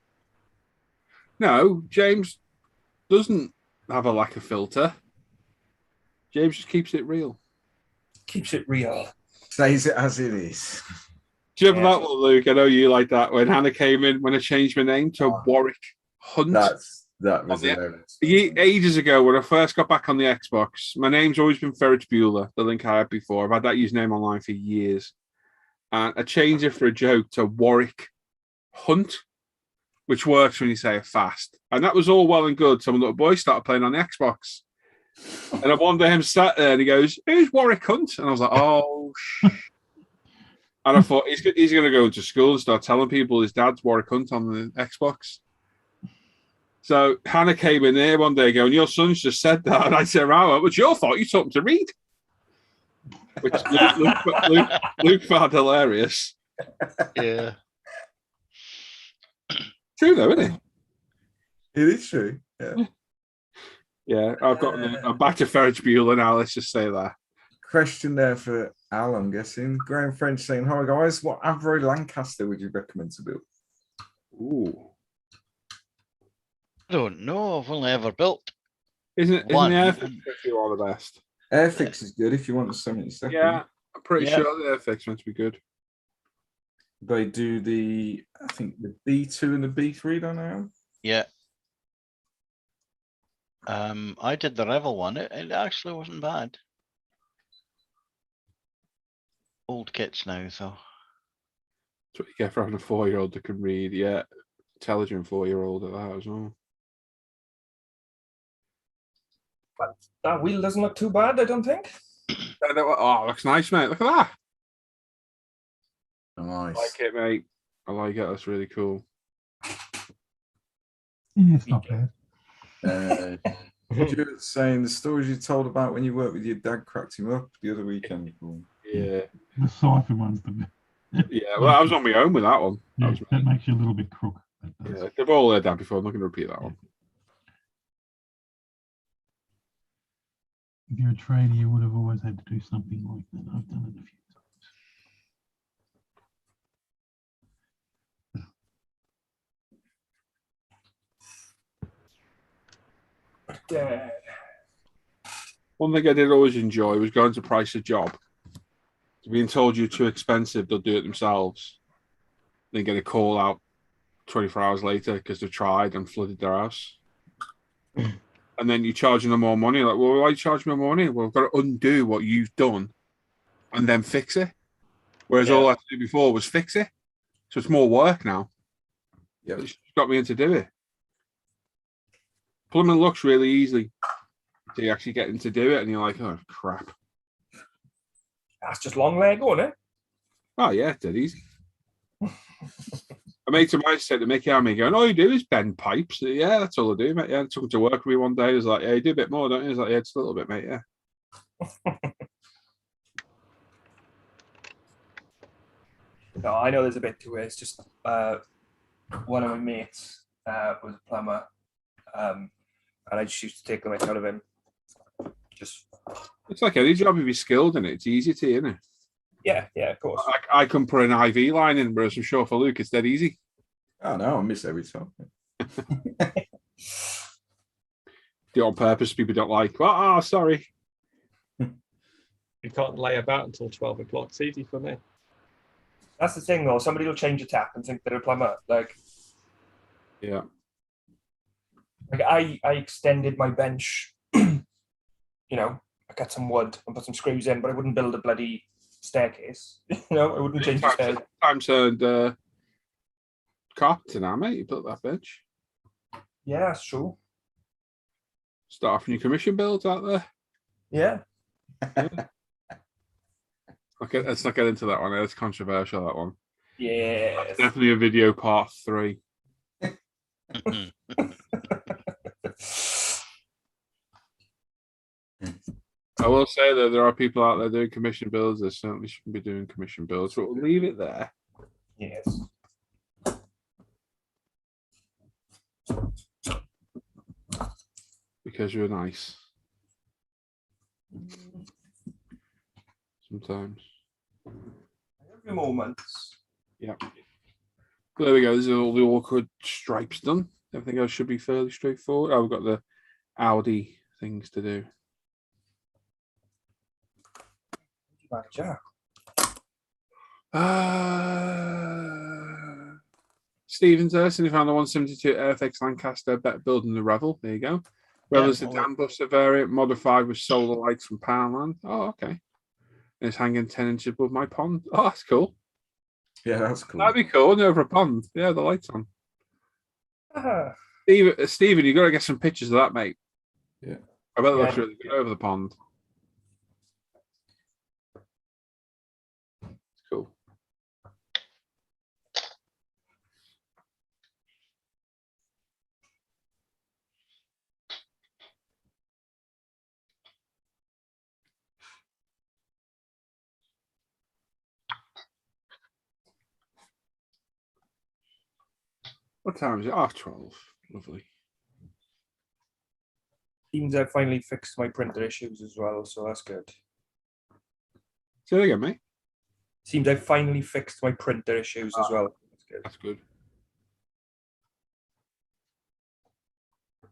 No, James doesn't have a lack of filter. James just keeps it real. Keeps it real. Says it as it is. Do you remember that one, Luke? I know you like that. When Hannah came in, when I changed my name to Warwick Hunt. That was hilarious. Ages ago, when I first got back on the Xbox, my name's always been Ferret Bueller, the link I had before. I've had that username online for years. And I changed it for a joke to Warwick Hunt, which works when you say it fast. And that was all well and good. Some little boy started playing on the Xbox. And one day I'm sat there and he goes, who's Warwick Hunt? And I was like, oh, shit. And I thought, he's going to go to school and start telling people his dad's Warwick Hunt on the Xbox. So Hannah came in there one day going, your son's just said that. And I said, right, what's your fault? You taught him to read. Which Luke found hilarious. Yeah. True though, isn't it? It is true. Yeah. Yeah, I'm back to Ferret Bueller now. Let's just say that. Question there for Al, I'm guessing. Graham French saying, hi guys, what Avro Lancaster would you recommend to build? Ooh. I don't know. I've only ever built Isn't the one. Airfix are the best? Airfix is good if you want the 72nd. Yeah, I'm pretty sure the Airfix meant to be good. They do I think the B2 and the B3, don't know. Yeah. I did the Revel one. It actually wasn't bad. Old kits now, so. That's what you get for having a 4-year-old that can read. Yeah, intelligent 4-year-old at that as well. But that wheel doesn't look too bad, I don't think. Oh, looks nice, mate. Look at that. Nice. I like it, mate. I like it. That's really cool. Yeah, it's not bad. You were saying the stories you told about when you worked with your dad cracked him up the other weekend. Yeah. The cipher one's the best. Yeah, well, I was on my own with that one. Yeah, that makes you a little bit crook. Yeah, they've all heard that before. I'm not going to repeat that one. If you're a trader, you would have always had to do something like that. I've done it a few One thing I did always enjoy was going to price a job. Being told you're too expensive, they'll do it themselves. Then get a call out 24 hours later because they've tried and flooded their house. And then you're charging them more money. Like, well, why you charge me more money? Well, I've got to undo what you've done and then fix it. Whereas all I had to do before was fix it. So it's more work now. Yeah, it's got me in to do it. Plumbing looks really easy. So you actually get in to do it, and you're like, oh crap. That's just long Lego, isn't it? Oh yeah, dead easy. A mate of mine said to Mickey and me, going, all you do is bend pipes. Yeah, that's all I do, mate. Yeah, I took him to work with me one day. He was like, yeah, you do a bit more, don't you? He was like, yeah, just a little bit, mate. Yeah. No, I know there's a bit to it. It's just one of my mates was a plumber, and I just used to take the mick out of him. It's like any job if you're skilled in it. It's easy to, isn't it? Yeah, of course. I can put an IV line in, whereas I'm sure for Luke, it's dead easy. Oh no, I miss every time. Do it on purpose. People don't like. Well, sorry. You can't lay about until 12 o'clock. It's easy for me. That's the thing, though. Somebody will change a tap and think they're a plumber. Like, yeah. Like I extended my bench. I cut some wood and put some screws in, but I wouldn't build a bloody staircase. I wouldn't change the stairs. Sometimes turned carpenter now, mate. You built that bench. Yeah, that's true. Start off new commission builds out there. Yeah. Okay, let's not get into that one. It's controversial, that one. Yeah. Definitely a video part 3. I will say that there are people out there doing commission builds. They certainly shouldn't be doing commission builds, but we'll leave it there. Yes. Because you're nice. Sometimes. Every moment. Yeah. There we go. There's all the awkward stripes done. Everything else should be fairly straightforward. Oh, we've got the Audi things to do. Yeah. Stevens there, and he found the 172 FX Lancaster better building the Revel. There you go. Revel's the Dan Buster variant, modified with solar lights from Poundland. Oh, okay. And it's hanging 10 inches above my pond. Oh, that's cool. Yeah, that's cool. That'd be cool. Over a pond. Yeah, the lights on. Stephen, you got to get some pictures of that, mate. Yeah. I bet it looks really good over the pond. It's cool. What time is it? 12. Lovely. Seems I finally fixed my printer issues as well, so that's good. Say that again, mate. Seems I finally fixed my printer issues as well. That's good. That's good.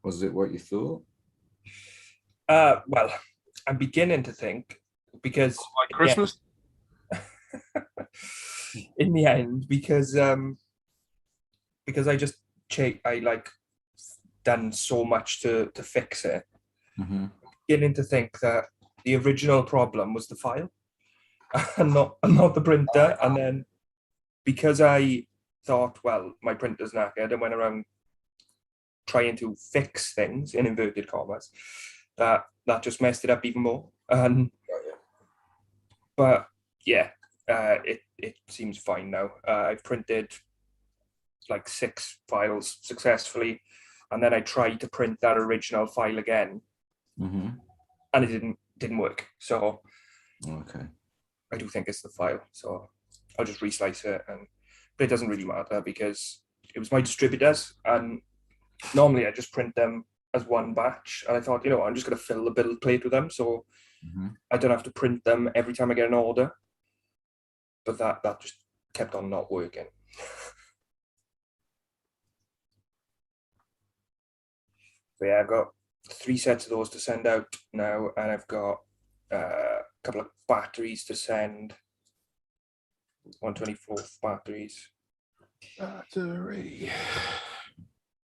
Was it what you thought? Well, I'm beginning to think because like Christmas. In the end, because I done so much to fix it. Mm-hmm. Beginning to think that the original problem was the file and not the printer, and then because I thought, well, my printer's knackered, and went around trying to fix things in inverted commas, that just messed it up even more. But yeah, it seems fine now. I've printed like 6 files successfully, and then I tried to print that original file again, and it didn't work. So Okay. I do think it's the file. So I'll just reslice it, but it doesn't really matter because it was my distributors, and normally I just print them as one batch. And I thought, I'm just going to fill the build plate with them, so I don't have to print them every time I get an order. But that just kept on not working. But yeah, I've got 3 sets of those to send out now, and I've got a couple of batteries to send. 124th batteries. Battery.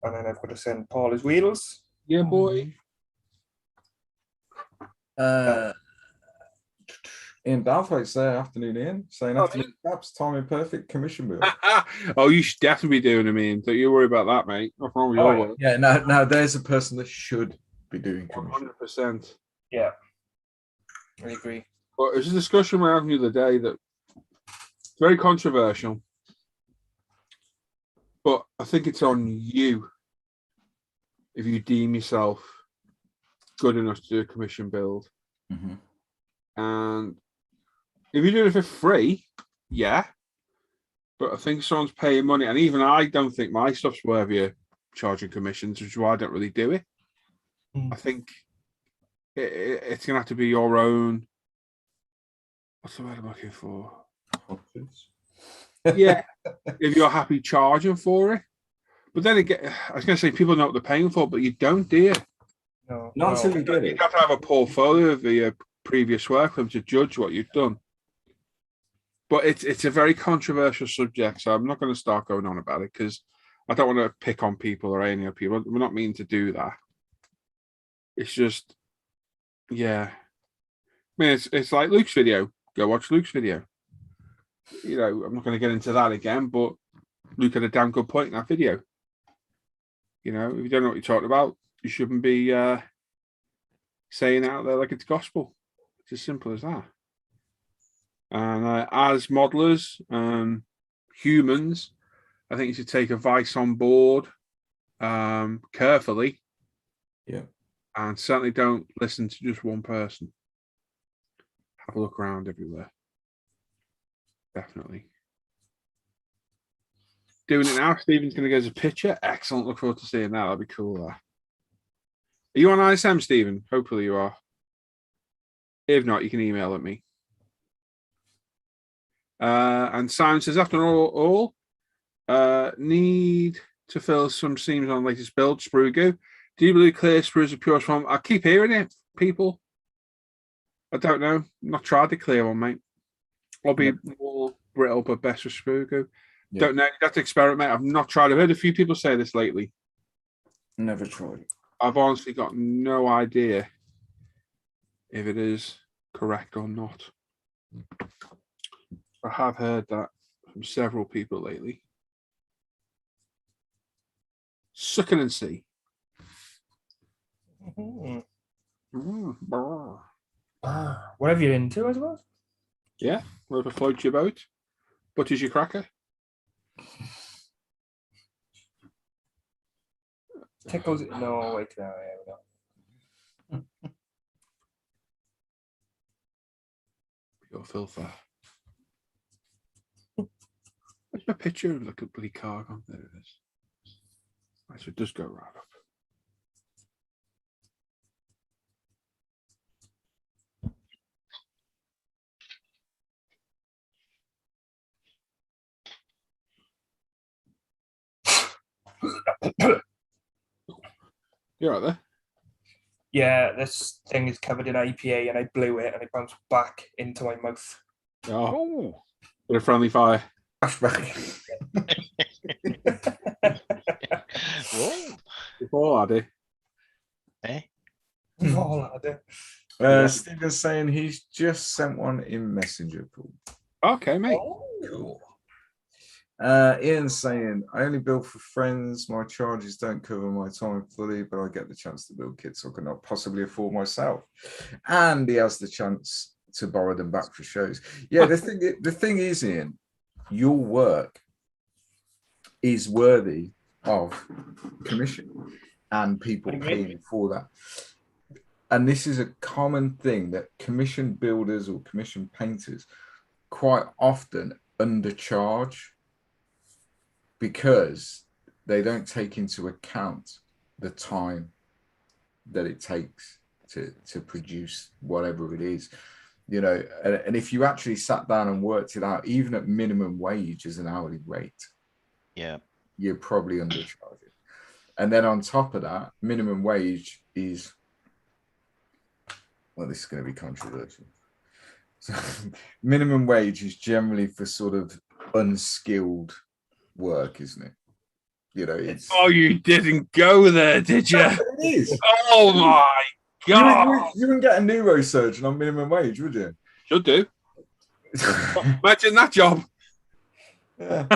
And then I've got to send Paul his wheels. Yeah, boy. Ian Balfour's there, afternoon, Ian, saying afternoon caps, timing perfect, commission bill. Oh, you should definitely be doing them, Ian. Don't you worry about that, mate. Nothing wrong with your work. Yeah, now there's a person that should be doing commission. 100%. Yeah, I agree. But it was a discussion we were having the other day that it's very controversial. But I think it's on you if you deem yourself good enough to do a commission build. And if you're doing it for free, yeah. But I think someone's paying money, and even I don't think my stuff's worthy of charging commissions, which is why I don't really do it. I think it's going to have to be your own. What's the word I'm looking for? Yeah, if you're happy charging for it. But then again, I was going to say people know what they're paying for, but you don't, do you? No, Not until you get You it. have to have a portfolio of your previous work for them to judge what you've done. But it's a very controversial subject, so I'm not going to start going on about it because I don't want to pick on people or any other people. We're not meaning to do that. It's just, yeah. I mean, it's like Luke's video. Go watch Luke's video. I'm not going to get into that again, but Luke had a damn good point in that video. If you don't know what you're talking about, you shouldn't be saying it out there like it's gospel. It's as simple as that. And as modelers, humans, I think you should take advice on board carefully. Yeah. And certainly don't listen to just one person. Have a look around everywhere. Definitely. Doing it now. Stephen's going to go as a picture. Excellent. Look forward to seeing that. That'll be cool. Are you on ISM, Stephen? Hopefully you are. If not, you can email at me. And Simon says, after all, need to fill some seams on latest build, sprue goo. Do you believe clear sprue is a pure form? I keep hearing it, people. I don't know. I've not tried the clear one, mate. I'll be more brittle, but best with sprue goo. Yeah. Don't know. That's experiment. I've not tried. I've heard a few people say this lately. Never tried. I've honestly got no idea if it is correct or not. I have heard that from several people lately. Sucking and see. Whatever you're into, I suppose. Yeah, whatever floats your boat. Butter's your cracker. Tickles. No, wait. No, yeah, no. Pure filter. Where's my picture of like a bloody car gone? There it is. Right, so it does go right up. You're right there. Yeah, this thing is covered in IPA, and I blew it, and it bounced back into my mouth. Oh, bit of friendly fire. Flashback. Whoa. Before laddie. Eh? Oh, lad. Stephen's saying he's just sent one in Messenger. Paul. Okay, mate. Oh. Ian's saying, I only build for friends. My charges don't cover my time fully, but I get the chance to build kits I cannot possibly afford myself. And he has the chance to borrow them back for shows. Yeah, the thing is, Ian, your work is worthy of commission and people paying for that. And this is a common thing that commission builders or commission painters quite often undercharge because they don't take into account the time that it takes to produce whatever it is, you know. And if you actually sat down and worked it out, even at minimum wage as an hourly rate, yeah, you're probably undercharging. And then on top of that, minimum wage is, well, this is going to be controversial. So minimum wage is generally for sort of unskilled work, isn't it? You know, it's. Oh, you didn't go there, did you? It is. Oh my God! You wouldn't get a neurosurgeon on minimum wage, would you? Should do. Imagine that job. Yeah.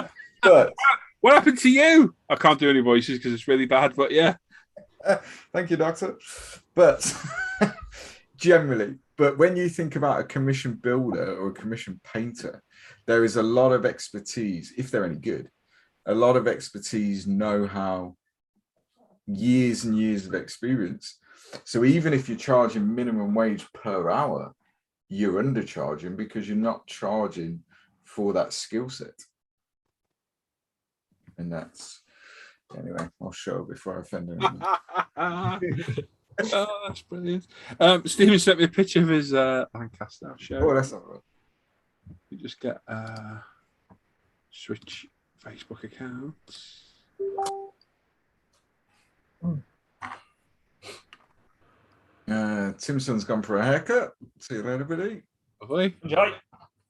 But what happened to you? I can't do any voices because it's really bad. But yeah. Thank you, doctor. But generally, but when you think about a commission builder or a commission painter, there is a lot of expertise, if they're any good, a lot of expertise, know-how, years and years of experience. So even if you're charging minimum wage per hour, you're undercharging because you're not charging for that skill set. And that's, anyway, I'll show it before I offend anyone. Oh, that's brilliant. Stephen sent me a picture of his Lancaster show. Oh, that's not right. You just get switch Facebook accounts. Timson's gone for a haircut. See you later, buddy. Lovely. Enjoy.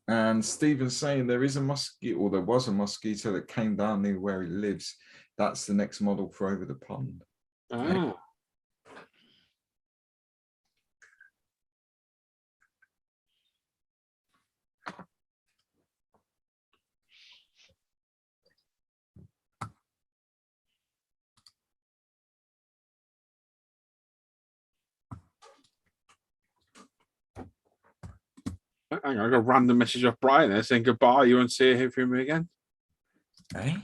And Stephen's saying there is a mosquito, or there was a mosquito that came down near where he lives. That's the next model for over the pond. Ah. Hang on, I got a random message off Brian there saying goodbye. You won't hear from me again. Eh?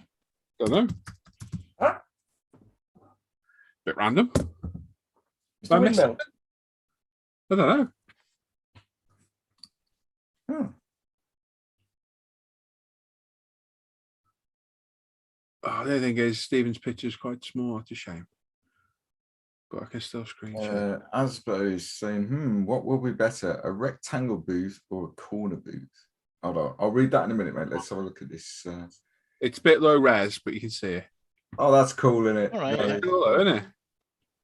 Don't know. Huh? Bit random. It's the windmill. I don't know. Hmm. Oh, the other thing is Stephen's picture is quite small. It's a shame. But I can still screenshot. Asbo is saying, what will be better, a rectangle booth or a corner booth? Hold on, I'll read that in a minute, mate. Let's have a look at this. It's a bit low res, but you can see it. Oh, that's cool, isn't it? All right, That yeah. is Cool, cool. isn't it?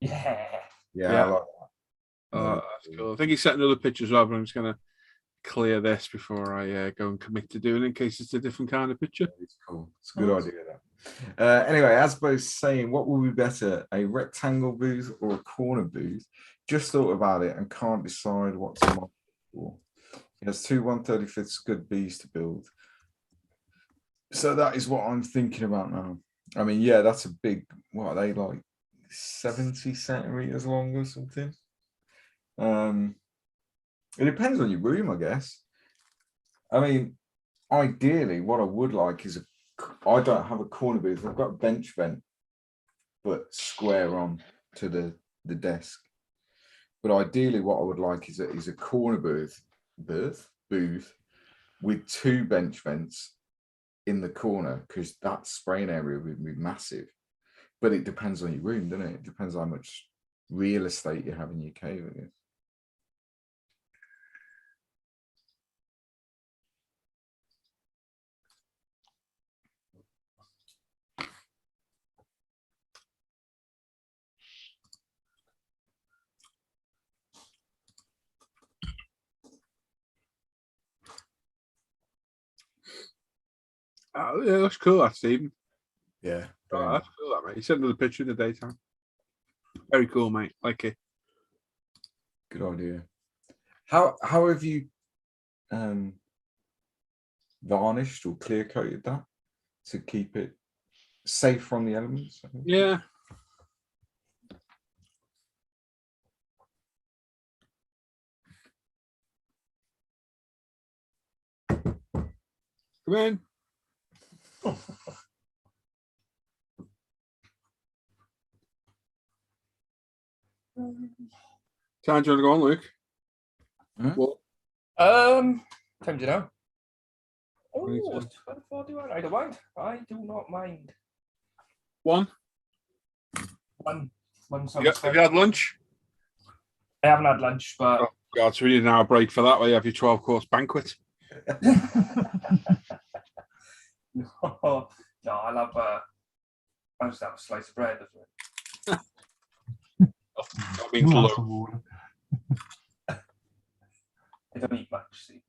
Yeah. Yeah, Yeah. I like that. Oh, that's cool. I think he sent another picture as well, but I'm just going to clear this before I go and commit to doing it in case it's a different kind of picture. It's cool. It's a good idea, that. Anyway, Asbo's saying, what will be better, a rectangle booth or a corner booth? Just thought about it and can't decide what to model for. He has two 1/35 good bees to build. So that is what I'm thinking about now. I mean, yeah, that's a big, what are they, like 70 centimeters long or something? It depends on your room, I guess. I mean, ideally, what I would like is I don't have a corner booth. I've got a bench vent, but square on to the desk. But ideally, what I would like is a corner booth with two bench vents in the corner, because that spraying area would be massive. But it depends on your room, doesn't it? It depends how much real estate you have in your cave, I guess. Oh, yeah, that's cool, that, Stephen. Yeah. Oh, that's cool, that, mate. He sent another picture in the daytime. Very cool, mate. Like it. Good idea. How have you varnished or clear coated that to keep it safe from the elements. I think. Yeah. Come in. Time do you want to go on, Luke? Hmm? What? Time do you know? Oh, 22. 12:41. I don't mind. I do not mind. One. One Have sounds you fine. had lunch? I haven't had lunch, but Oh, God, so we need an hour break for that. Where you have your 12-course banquet. no, I'll just have a slice of bread. That means Glass low. of water. I don't eat much. See,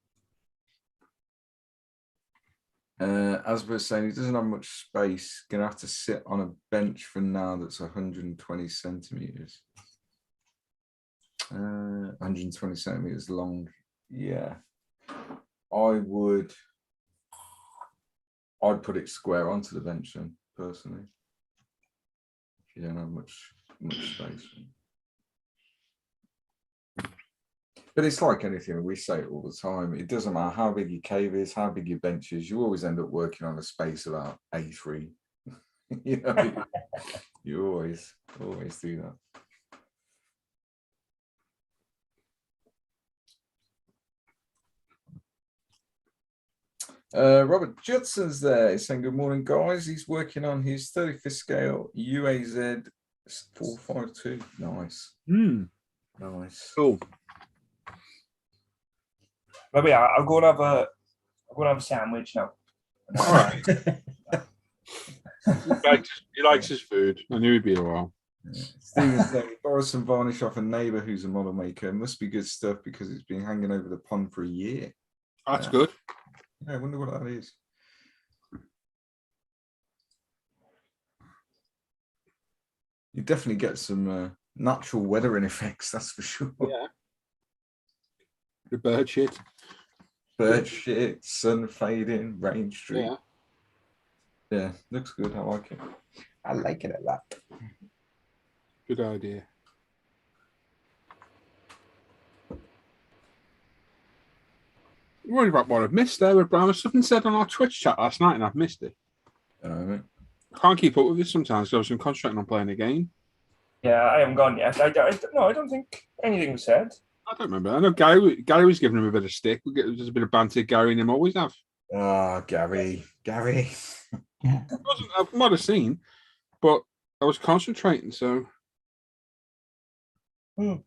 As we're saying, he doesn't have much space. Gonna have to sit on a bench for now that's 120 centimeters. 120 centimeters long. Yeah. I'd put it square onto the bench then, personally. If you don't have much space. But it's like anything, we say it all the time. It doesn't matter how big your cave is, how big your bench is, you always end up working on a space about A3. You know, you always do that. Robert Judson's there. He's saying good morning, guys. He's working on his 35th scale UAZ 452. Nice. Nice. Cool. maybe I'll go and have a sandwich now. All right. He likes his food. I knew he'd be a while. Stephen's saying, borrow some varnish off a neighbour who's a model maker. Must be good stuff because it's been hanging over the pond for a year. That's good. Yeah, I wonder what that is. You definitely get some natural weathering effects, that's for sure. Yeah. The bird shit. Bird shit, sun fading, rain streak. Yeah. Yeah, looks good. I like it. I like it a lot. Good idea. I'm worried about what I've missed there with Brown. Something said on our Twitch chat last night and I've missed it. Mate. I can't keep up with it sometimes because I'm concentrating on playing a game. Yeah, I haven't gone yet. I don't think anything was said. I don't remember. I know Gary was giving him a bit of stick. There's a bit of banter Gary and him always have. Oh, Gary. Yeah. I might have seen, but I was concentrating, so. Yeah,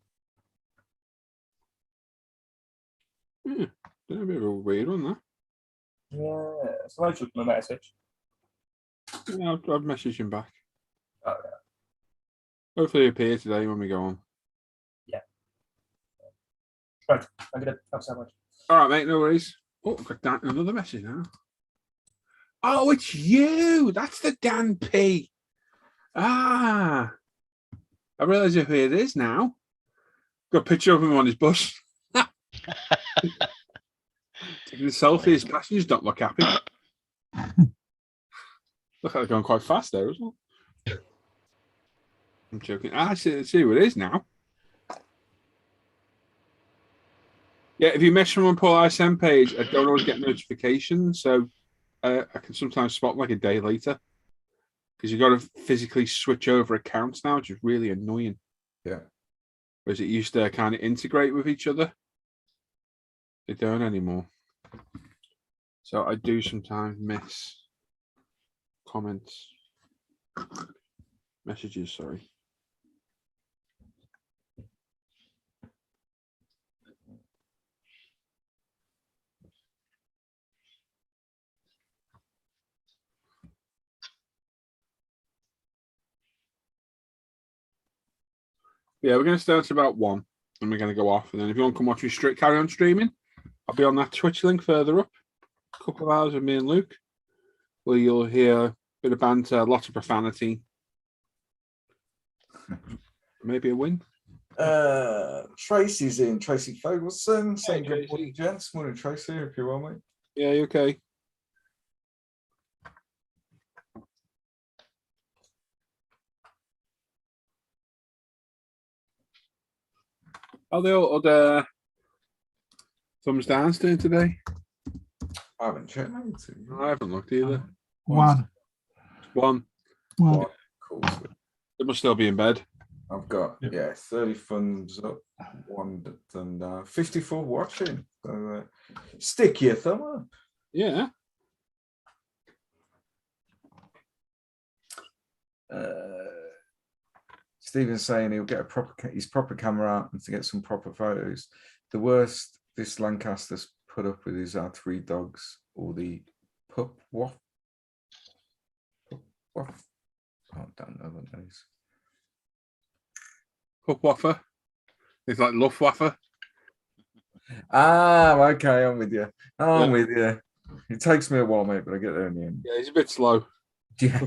a bit of a weird one, that. Yeah, so I took my message. Yeah, I've messaged him back. Oh, yeah. Hopefully he'll appear today when we go on. Yeah. Right, I'm gonna have so much. All right, mate, no worries. Oh, I've got Dan, another message now. Oh, it's you. That's the Dan P. Ah. I realise who it is now. Got a picture of him on his bus. Taking a selfie. His passengers don't look happy. Look like they're going quite fast there as well. I'm joking. I see who it is now. Yeah, if you message someone on Paul ISM page, I don't always get notifications, so I can sometimes spot like a day later because you've got to physically switch over accounts now, which is really annoying. Yeah. Whereas it used to kind of integrate with each other. They don't anymore. So I do sometimes miss comments, messages, sorry. Yeah, we're going to start at about 1, and we're going to go off. And then if you want to come watch me carry on streaming, I'll be on that Twitch link further up. A couple of hours with me and Luke, where you'll hear a bit of banter, lots of profanity. Maybe a win. Tracy's in. Tracy Fogleson saying good Tracy. morning, gents. Morning, Tracy. If you're well, mate. Yeah, you okay? Oh, Are they all the thumbs down doing today? I haven't checked. I haven't looked either. One. One. Cool. It must still be in bed. I've got 30 thumbs up, 1 thumb down, 54 watching. So, stick your thumb up. Yeah. Stephen's saying he'll get his proper camera out and to get some proper photos. The worst this Lancaster's put up with is our 3 dogs or the pup waff. Oh, I don't know what that is. Pup waffer. It's like Luftwaffe. Ah, okay, I'm with you. I'm with you. It takes me a while, mate, but I get there in the end. Yeah, he's a bit slow. Yeah.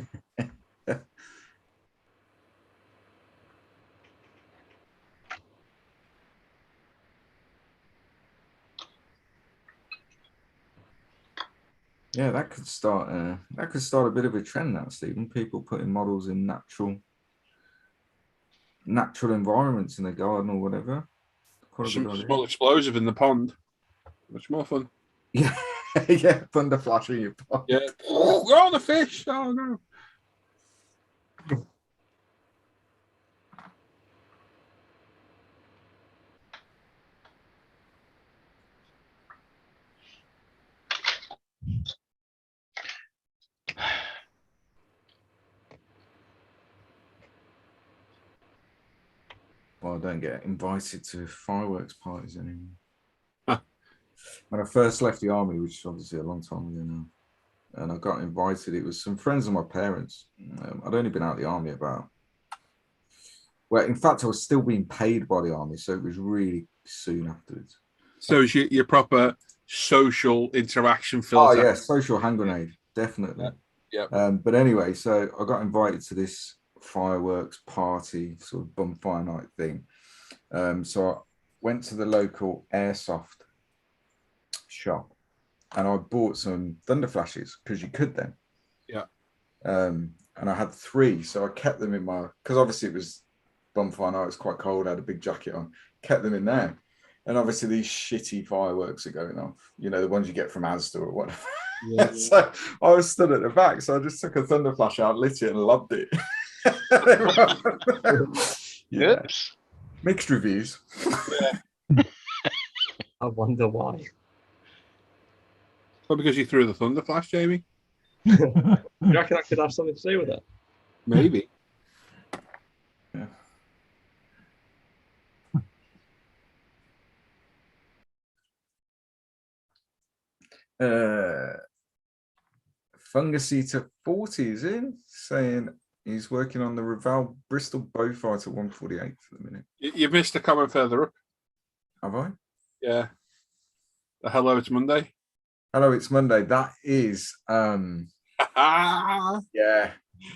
Yeah, that could start a bit of a trend now, Stephen. People putting models in natural environments in the garden or whatever. Some small explosive in the pond. Much more fun. Yeah, yeah, thunder flashing your pond. Yeah. Oh, the fish. Oh no. Well, I don't get invited to fireworks parties anymore. Huh. When I first left the army, which is obviously a long time ago now, and I got invited, it was some friends of my parents. I'd only been out of the army well, in fact, I was still being paid by the army, so it was really soon afterwards. So it's your proper social interaction Oh, filter. yeah, social hand grenade, definitely. Yeah. But anyway, so I got invited to this fireworks party, sort of bonfire night thing. So I went to the local airsoft shop and I bought some thunder flashes because you could then. Yeah. And I had 3, so I kept them in because obviously it was bonfire night, it was quite cold, I had a big jacket on, kept them in there. And obviously these shitty fireworks are going off, you know, the ones you get from Asda or whatever. Yeah. So I was stood at the back, so I just took a thunder flash out, lit it and loved it. Yeah. Oops. Mixed reviews. Yeah. I wonder why. Well, because you threw the thunder flash, Jamie. Do you reckon that could have something to do with it? Maybe. Fungus Eater 40 is in, saying he's working on the Raval Bristol Bowfighter 148 for the minute. You missed a comment further up. Have I? Yeah. The hello, it's Monday. Hello, it's Monday. That is yeah.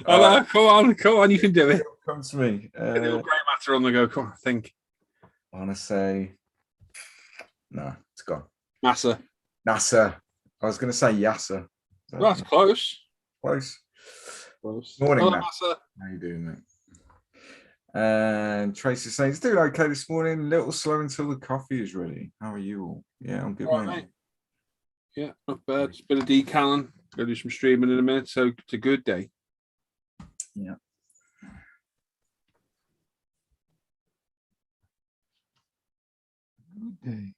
Hello, come on, you can do it. Come to me. Get the little grey matter on the go. Come on, think. I want to say no, it's gone. NASA. I was going to say Yasser. Well, that's close. Close. Close. Morning, Hello, Matt. NASA. How you doing, mate? And Tracy saying it's doing okay this morning. A little slow until the coffee is ready. How are you all? Yeah, I'm good, All right, mate. mate. Yeah, not bad. It's been a decaling. Go do some streaming in a minute. So it's a good day. Yeah. Good day.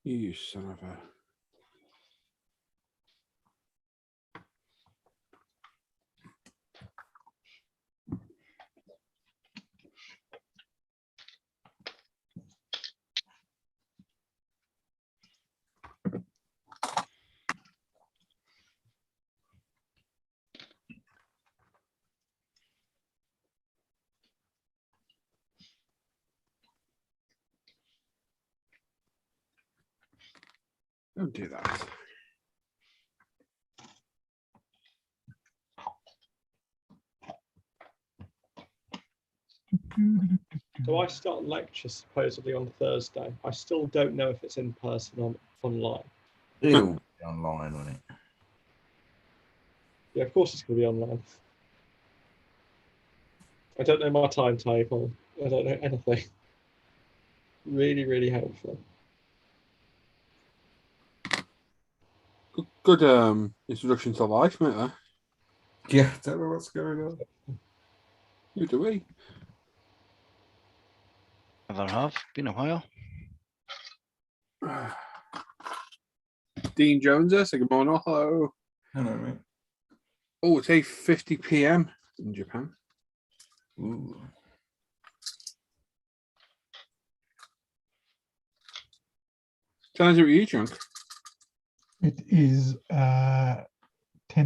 You son of a. Don't do that. So I start lectures supposedly on Thursday. I still don't know if it's in person or online. It'll be online, won't it? Yeah, of course it's going to be online. I don't know my timetable. I don't know anything. Really, really helpful. Good introduction to life, mate. There. Yeah, don't know what's going on. Who do we? Never have. Been a while. Dean Jones there. Say good morning. Hello. Hello, mate. Oh, it's 8:50 p.m. in Japan. Ooh. Can I do what you drunk? It is 10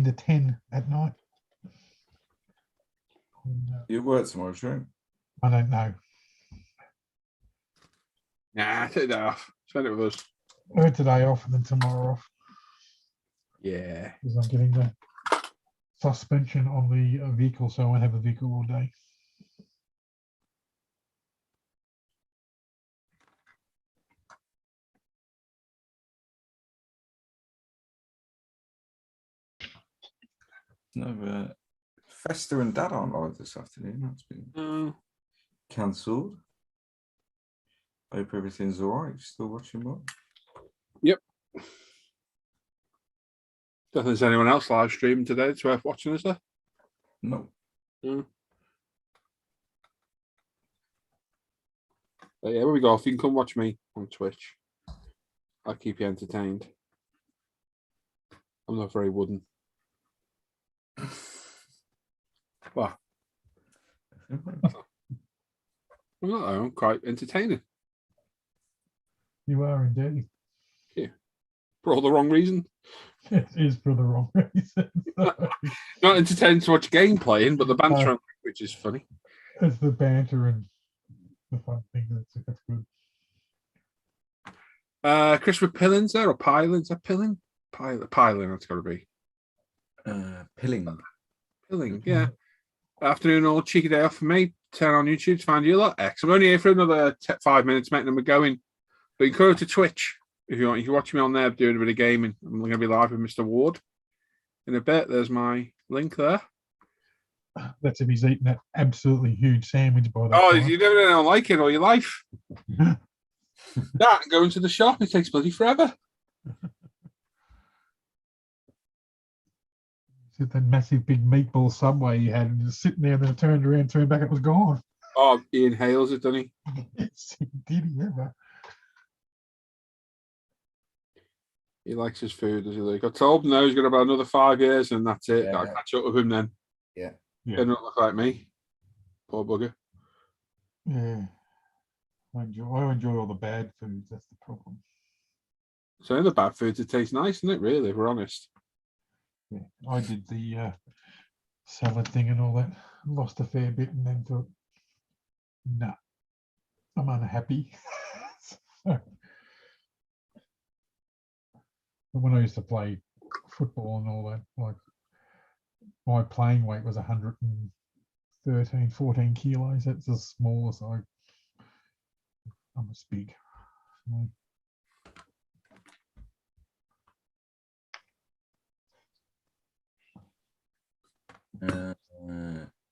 to 10 at night. You work tomorrow, right? I don't know. Nah, take that off. Spend it with us. I had today off and then tomorrow off Yeah. because I'm getting the suspension on the vehicle, so I won't have a vehicle all day. No, Festa and Dad aren't live this afternoon. That's been cancelled. Hope everything's all right. Still watching what? Yep. Don't think there's anyone else live streaming today that's worth watching, is there? No. But yeah, here we go. If you can come watch me on Twitch, I'll keep you entertained. I'm not very wooden. What? I'm not, though. I'm quite entertaining. You are indeed. For all the wrong reason. It is for the wrong reason. Not entertaining to watch game playing, but the banter, which is funny. It's the banter and the fun thing. That's good. Christopher Pillins there, or Pilin? Is that Pilling? Pilin, that's got to be. Pilling. Pilling, yeah. Afternoon, all cheeky day off for me. Turn on YouTube to find you a lot. X. I'm only here for another 5 minutes, mate, and then we're going. But you can go to Twitch if you want. You can watch me on there doing a bit of gaming. I'm going to be live with Mr. Ward in a bit. There's my link there. That's if he's eating that absolutely huge sandwich by that Oh, time. you never know like it all your life. That and going to the shop, it takes bloody forever. That massive big meatball Subway you had, and just sitting there, and then turned around, turned back, it was gone. Oh, he inhales it, doesn't he? Yes, did he ever? He likes his food, does he? Like I told him, no, he's got about another 5 years, and that's it. Yeah. I'll catch up with him then. Yeah. He'll not look like me. Poor bugger. Yeah. I enjoy all the bad foods. That's the problem. So the bad foods, it tastes nice, isn't it? Really, if we're honest. Yeah. I did the salad thing and all that. Lost a fair bit, and then thought, no, I'm unhappy. So, when I used to play football and all that, like my playing weight was 113, 14 kilos. That's the smallest I'm as big.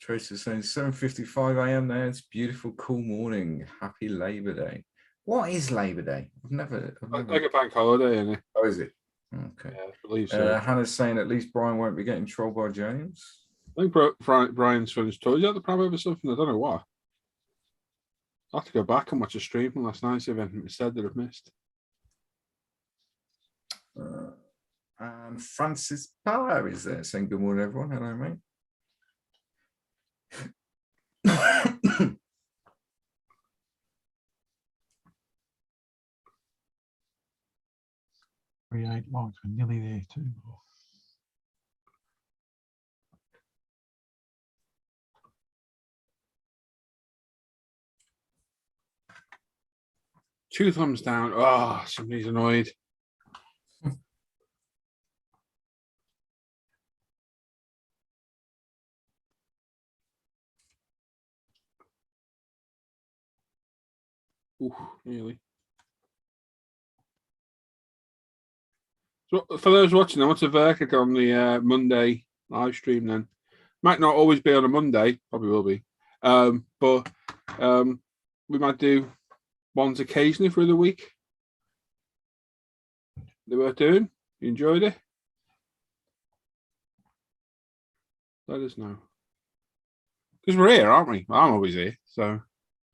Tracy's saying 7:55 a.m. there. It's a beautiful, cool morning. Happy Labor Day. What is Labor Day? I've never... Like a bank holiday, isn't it? Oh, is it? Okay. Yeah, I believe so. Hannah's saying at least Brian won't be getting trolled by James. I think Brian's friends told you at the pram over something. I don't know what. I'll have to go back and watch a stream from last night's event instead that I've missed. And Francis Power is there saying good morning, everyone. Hello, mate. 38 logs. We're nearly there too. Two thumbs down. Oh, somebody's annoyed. Ooh, nearly. So for those watching, I want to verdict on the Monday live stream then. Might not always be on a Monday, probably will be. But we might do ones occasionally through the week. They were doing. You enjoyed it? Let us know. Because we're here, aren't we? I'm always here, so.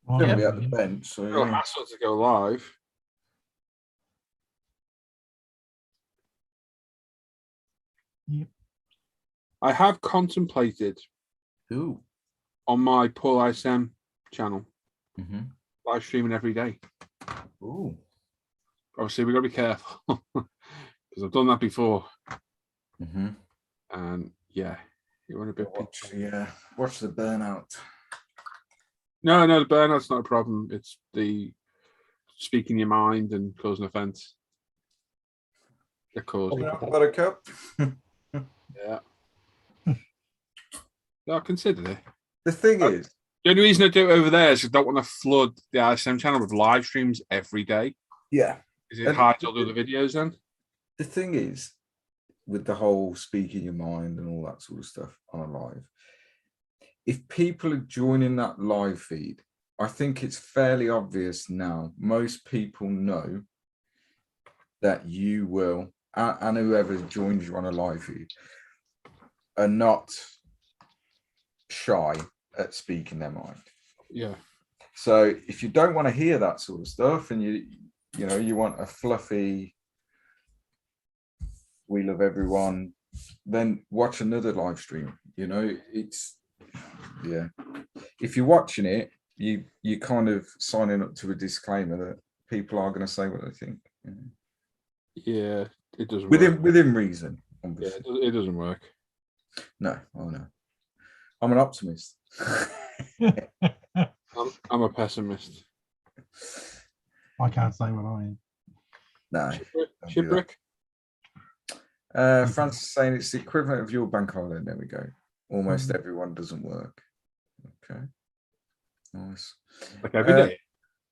Gonna be at the bench, so No yeah. hassle to go live. Yep. I have contemplated Ooh. on my Paul ISM channel Mm-hmm. live streaming every day. Ooh. Obviously, we've got to be careful because I've done that before. Mm-hmm. And yeah, you want a bit. Watch the burnout. No, the burnout's not a problem. It's the speaking your mind and causing offence. That caused. Buttercup. Yeah. No, I considered it. The thing is, The only reason I do it over there is I don't want to flood the ISM channel with live streams every day. yeah. Is it hard to do the videos then? The thing is, with the whole speaking your mind and all that sort of stuff on a live, if people are joining that live feed, I think it's fairly obvious now. Most people know that you will, and whoever joins you on a live feed, are not shy at speaking their mind. Yeah. So if you don't want to hear that sort of stuff, and you want a fluffy, we love everyone, then watch another live stream. It's if you're watching it, you kind of signing up to a disclaimer that people are going to say what they think. Yeah, it doesn't work. Within reason, Yeah, obviously. it doesn't work. No, I'm an optimist. I'm a pessimist. I can't say what I am. No. Shipwreck? Francis is saying it's the equivalent of your bank holiday. There we go. Almost everyone doesn't work. Okay. Nice. Like every day.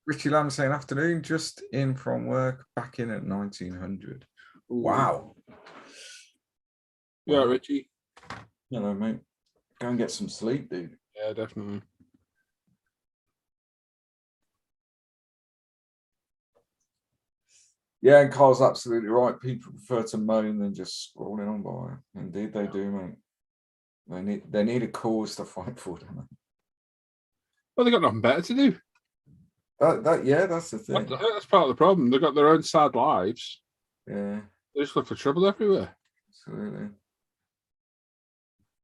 Richie Lamb saying afternoon, just in from work, back in at 1900. Ooh. Wow. Yeah, Richie. Hello, mate. Go and get some sleep, dude. Yeah, definitely. Yeah, and Carl's absolutely right. People prefer to moan than just scrolling on by. Indeed, they do, mate. They need a cause to fight for, don't they? Well, they got nothing better to do. That's the thing. That's part of the problem. They've got their own sad lives. Yeah, They just look for trouble everywhere. absolutely.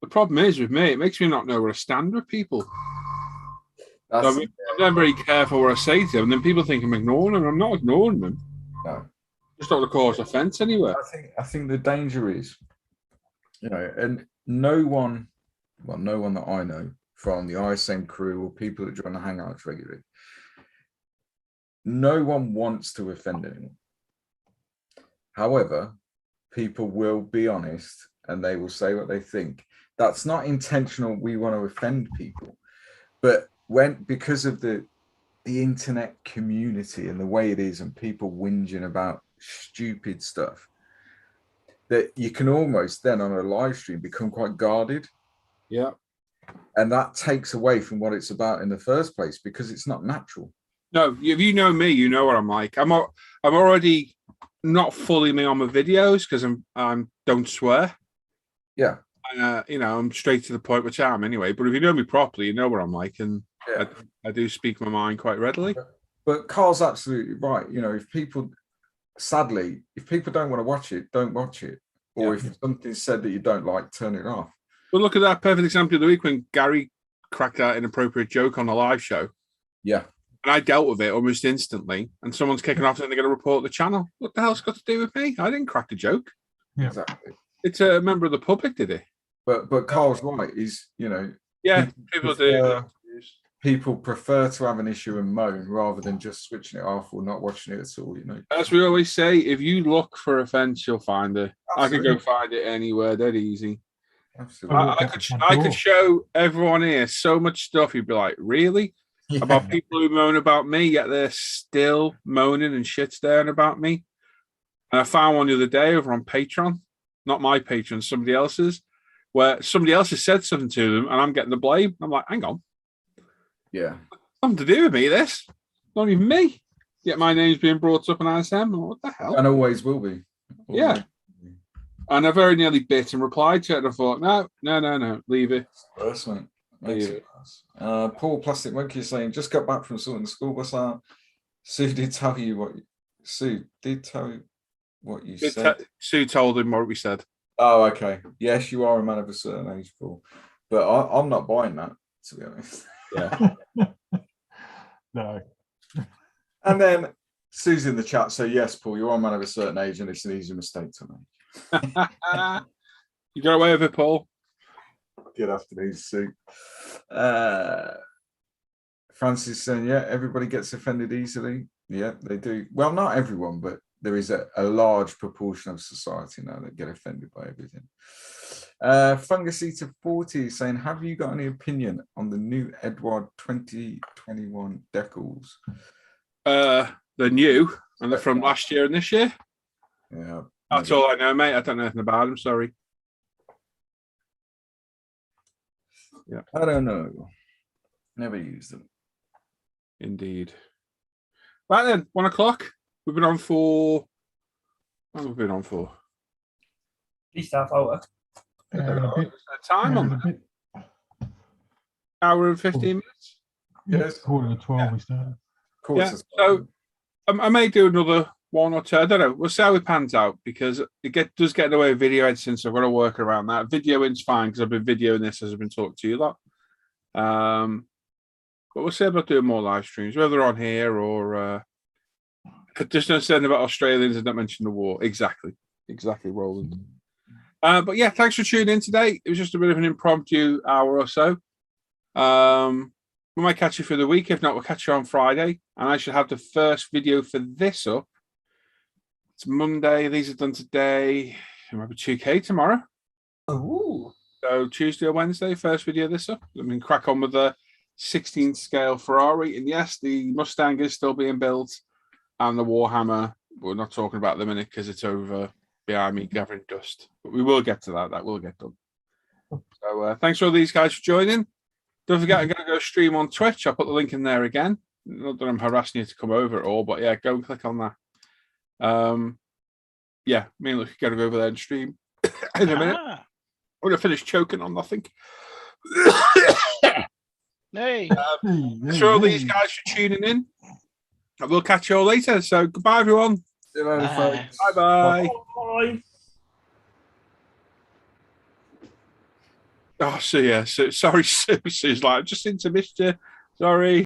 The problem is with me, it makes me not know where I stand with people. That's, I'm not very careful what I say to them, and then people think I'm ignoring them. I'm not ignoring them. no. Just not to cause offence anywhere. I think the danger is, and no one that I know from the ISM crew or people that join the Hangouts regularly, no one wants to offend anyone. However, people will be honest and they will say what they think. That's not intentional. We want to offend people, but because of the internet community and the way it is, and people whinging about stupid stuff, that you can almost then on a live stream become quite guarded. Yeah. And that takes away from what it's about in the first place, because it's not natural. No, if you know me, you know what I'm like. I'm already not fully me on my videos because I'm don't swear. Yeah. I'm straight to the point, which I am anyway. But if you know me properly, you know what I'm like, and Yeah. I do speak my mind quite readily. But Carl's absolutely right. If people don't want to watch it, don't watch it. Or if something's said that you don't like, turn it off. Well, look at that perfect example of the week when Gary cracked out an inappropriate joke on a live show. Yeah. And I dealt with it almost instantly. And someone's kicking off and they're going to report the channel. What the hell's got to do with me? I didn't crack the joke. Yeah. Exactly. It's a member of the public did it. But Carl's right. He's, Yeah, people do. People prefer to have an issue and moan rather than just switching it off or not watching it at all. As we always say, if you look for offence, you'll find it. Absolutely. I could go find it anywhere. Dead easy. Absolutely. I could show everyone here so much stuff. You'd be like, really? about people who moan about me, yet they're still moaning and shit staring about me. And I found one the other day over on Patreon, not my Patreon, somebody else's, where somebody else has said something to them and I'm getting the blame. I'm like, hang on. Yeah. Nothing to do with me, this. Not even me. Yet my name's being brought up in ISM. What the hell? And always will be. Yeah. And I very nearly bit and replied to it. And I thought, no, leave it. Worse, mate. Makes it worse. Paul Plastic Monkey is saying, just got back from sorting the school bus out. Sue did tell you what you said. Sue told him what we said. Oh, okay. Yes, you are a man of a certain age, Paul. But I'm not buying that, to be honest. Yeah. No. And then Sue's in the chat, so yes, Paul, you are a man of a certain age, and it's an easy mistake to make. You got away with it, Paul. Good afternoon, Sue. Francis saying, yeah, everybody gets offended easily. Yeah, they do. Well, not everyone, but there is a large proportion of society now that get offended by everything. Fungus Eater 40 saying, have you got any opinion on the new Edward 2021 decals? They're new, and they're from last year and this year. Yeah. That's all I know, mate. I don't know anything about them, sorry. Yeah. I don't know. Never used them. Indeed. Right then, 1 o'clock. We've been on for. What have we been on for? At least half hour. Time on that. Hour and 15 minutes. Yes, quarter to 12 we started. Yeah. So I may do another one or two. I don't know. We'll see how it pans out because it does get in the way of video editing, so I've got to work around that. Videoing's fine because I've been videoing this as I've been talking to you lot. But we'll see about doing more live streams, whether on here or just don't say about Australians and not mention the war. Exactly, Roland. But yeah, thanks for tuning in today. It was just a bit of an impromptu hour or so. We might catch you for the week. If not, we'll catch you on Friday. And I should have the first video for this up. It's Monday. These are done today. Remember 2K tomorrow. Ooh. So Tuesday or Wednesday, first video this up. I mean, crack on with the 16 scale Ferrari. And yes, the Mustang is still being built. And the Warhammer, we're not talking about them in it because it's over behind me gathering dust. But we will get to that. That will get done. So thanks for all these guys for joining. Don't forget, I'm going to go stream on Twitch. I'll put the link in there again. Not that I'm harassing you to come over at all, but yeah, go and click on that. Yeah, me and Luke are going to go over there and stream in a minute. I'm going to finish choking on nothing. Hey. Thanks for all these guys for tuning in. I will catch you all later. So goodbye, everyone. See you later, folks. Bye-bye. Bye. Oh, so yeah. So, sorry, Sue's like, just into mischief. Sorry.